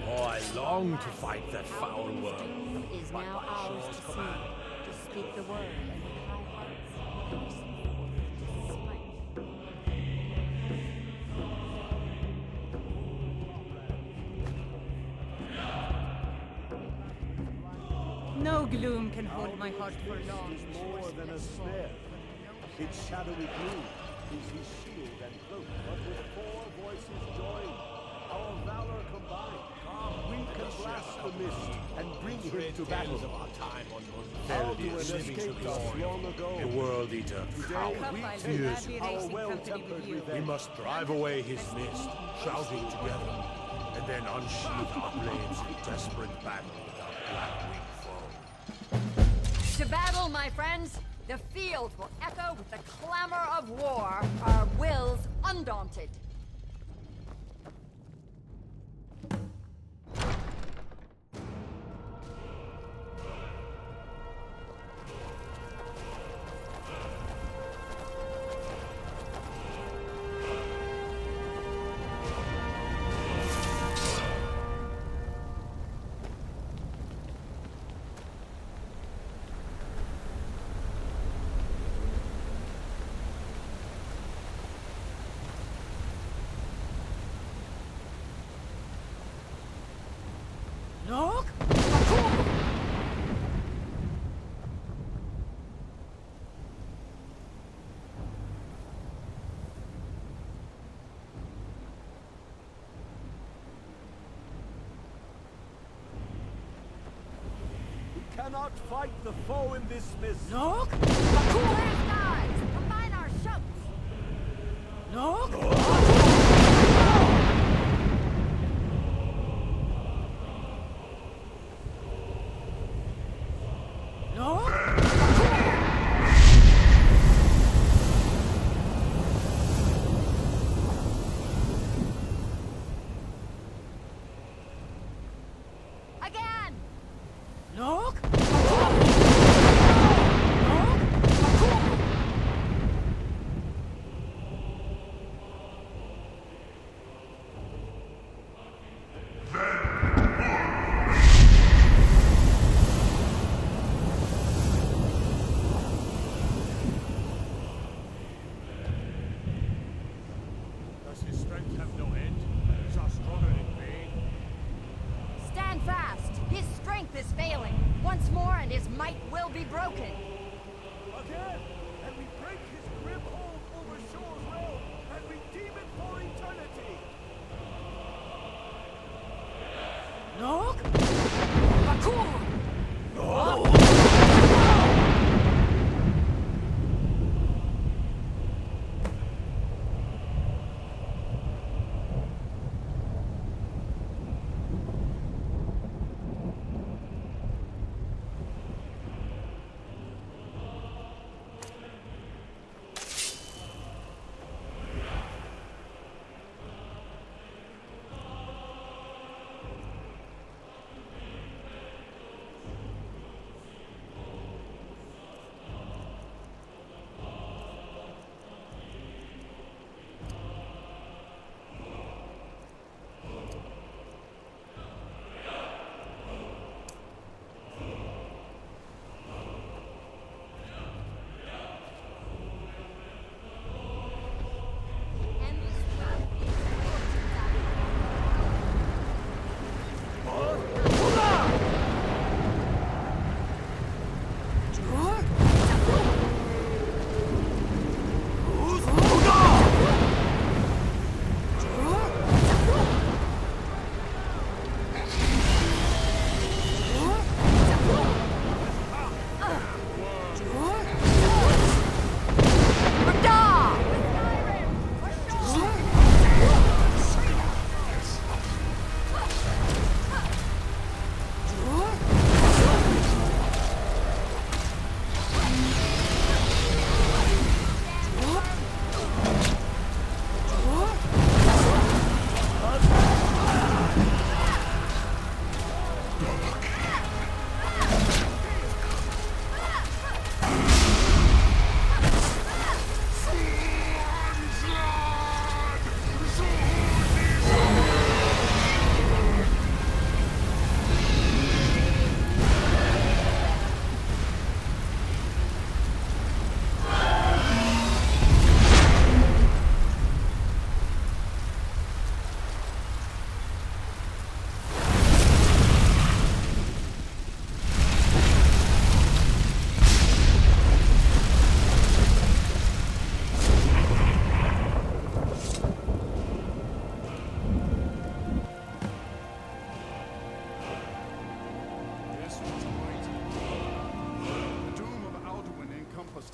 [SPEAKER 20] Oh, I long to fight that foul worm.
[SPEAKER 1] Is
[SPEAKER 20] but
[SPEAKER 1] now
[SPEAKER 20] by
[SPEAKER 1] ours
[SPEAKER 20] Shore's
[SPEAKER 1] to see,
[SPEAKER 20] command.
[SPEAKER 1] to speak the word and with high hearts, hasten forth to smite.
[SPEAKER 11] No gloom can hold my heart for long.
[SPEAKER 6] Is more than a snare. Its shadowy gloom is his shield and cloak. But with four voices joined, our valor combined, we can blast the mist and bring him to battle.
[SPEAKER 20] Of our time on
[SPEAKER 6] Alduin
[SPEAKER 20] Mundus, living to
[SPEAKER 6] escaped us
[SPEAKER 20] glory
[SPEAKER 6] long ago.
[SPEAKER 20] a world eater,
[SPEAKER 6] Today
[SPEAKER 20] coward,
[SPEAKER 6] we
[SPEAKER 20] fierce.
[SPEAKER 6] take our well-tempered
[SPEAKER 20] We
[SPEAKER 6] revenge.
[SPEAKER 20] must drive away his mist, shouting together, and then unsheath our blades in desperate battle with our black-winged foe.
[SPEAKER 1] To battle, my friends! The field will echo with the clamor of war, our wills undaunted.
[SPEAKER 6] cannot fight the foe in this mist.
[SPEAKER 12] No?
[SPEAKER 1] Cool ass guys! Combine our shovels!
[SPEAKER 12] No?
[SPEAKER 1] Again!
[SPEAKER 12] No?
[SPEAKER 6] Does his strength have no end? Is our struggle in vain?
[SPEAKER 1] Stand fast! His strength is failing. Once more and his might will be broken.
[SPEAKER 6] Again! And we break his grim hold over Shore's realm and redeem it for eternity!
[SPEAKER 12] No?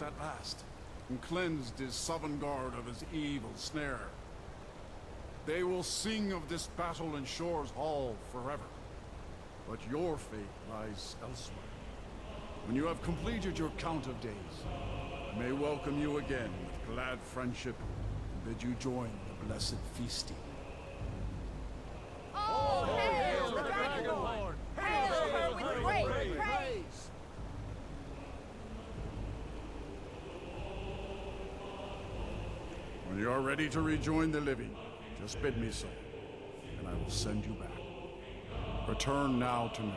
[SPEAKER 19] At last, and cleansed his Sovngarde of his evil snare. They will sing of this battle in Shore's Hall forever, but your fate lies elsewhere. When you have completed your count of days, I may welcome you again with glad friendship and bid you join the blessed feasting.
[SPEAKER 1] Oh, hail the Dragonborn! Hail her with great praise!
[SPEAKER 19] When you are ready to rejoin the living, just bid me so, and I will send you back. Return now to me,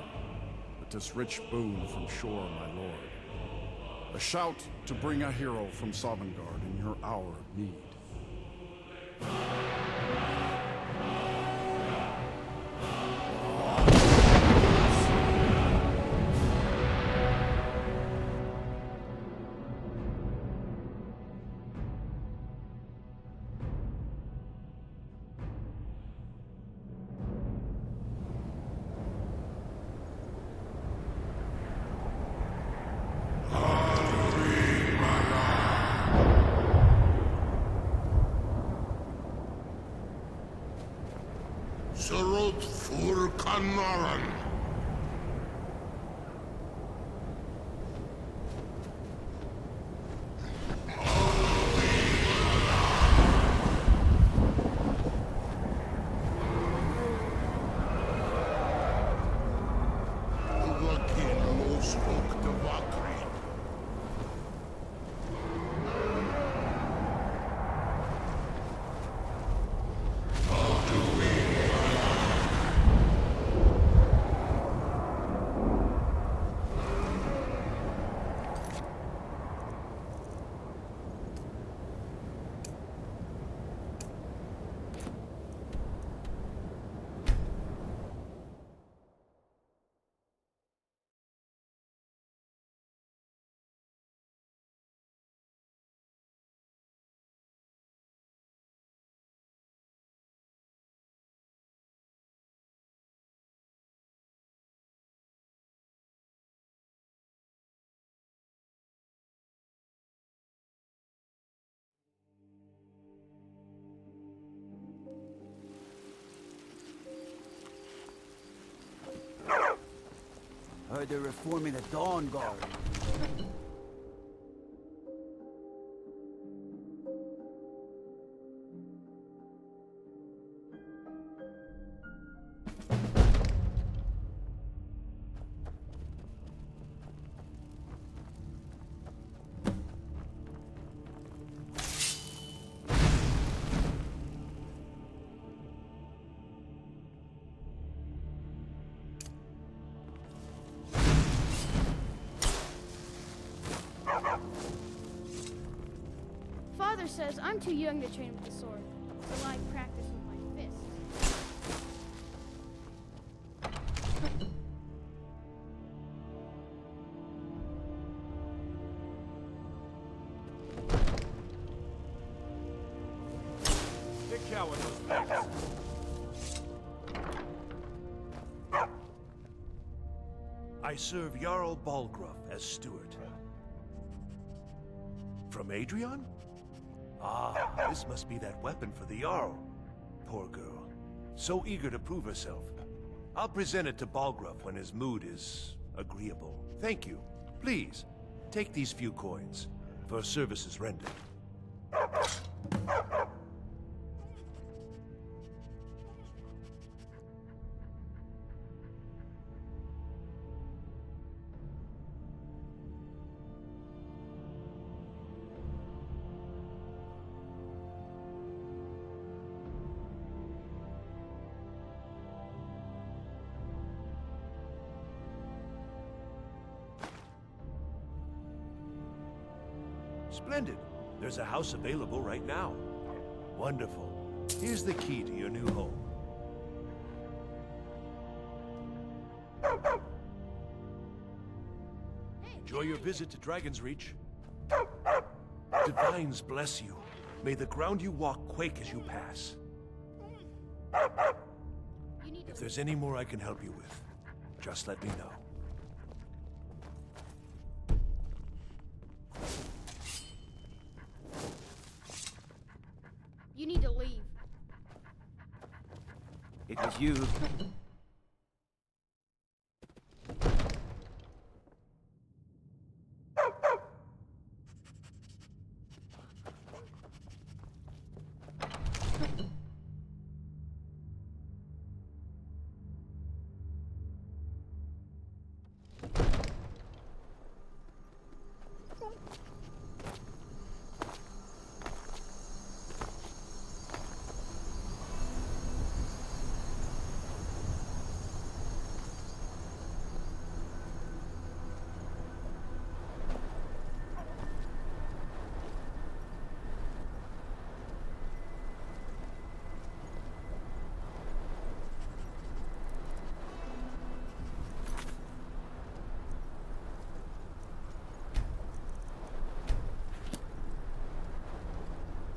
[SPEAKER 19] with this rich boon from Shore, my lord. A shout to bring a hero from Sovngarde in your hour of need.
[SPEAKER 5] Heard they're reforming the Dawn Guard.
[SPEAKER 9] Father says I'm too young to train with the sword, so I practice with my fists.
[SPEAKER 6] Take care with those bags.
[SPEAKER 4] I serve Jarl Balgruuf as steward. From Adrian? Ah, this must be that weapon for the Jarl. Poor girl. So eager to prove herself. I'll present it to Balgruuf when his mood is agreeable. Thank you. Please, take these few coins for services rendered. Splendid. There's a house available right now. Wonderful. Here's the key to your new home. Enjoy your visit to Dragon's Reach. Divines bless you. May the ground you walk quake as you pass. If there's any more I can help you with, just let me know.
[SPEAKER 9] You need to leave.
[SPEAKER 5] It was you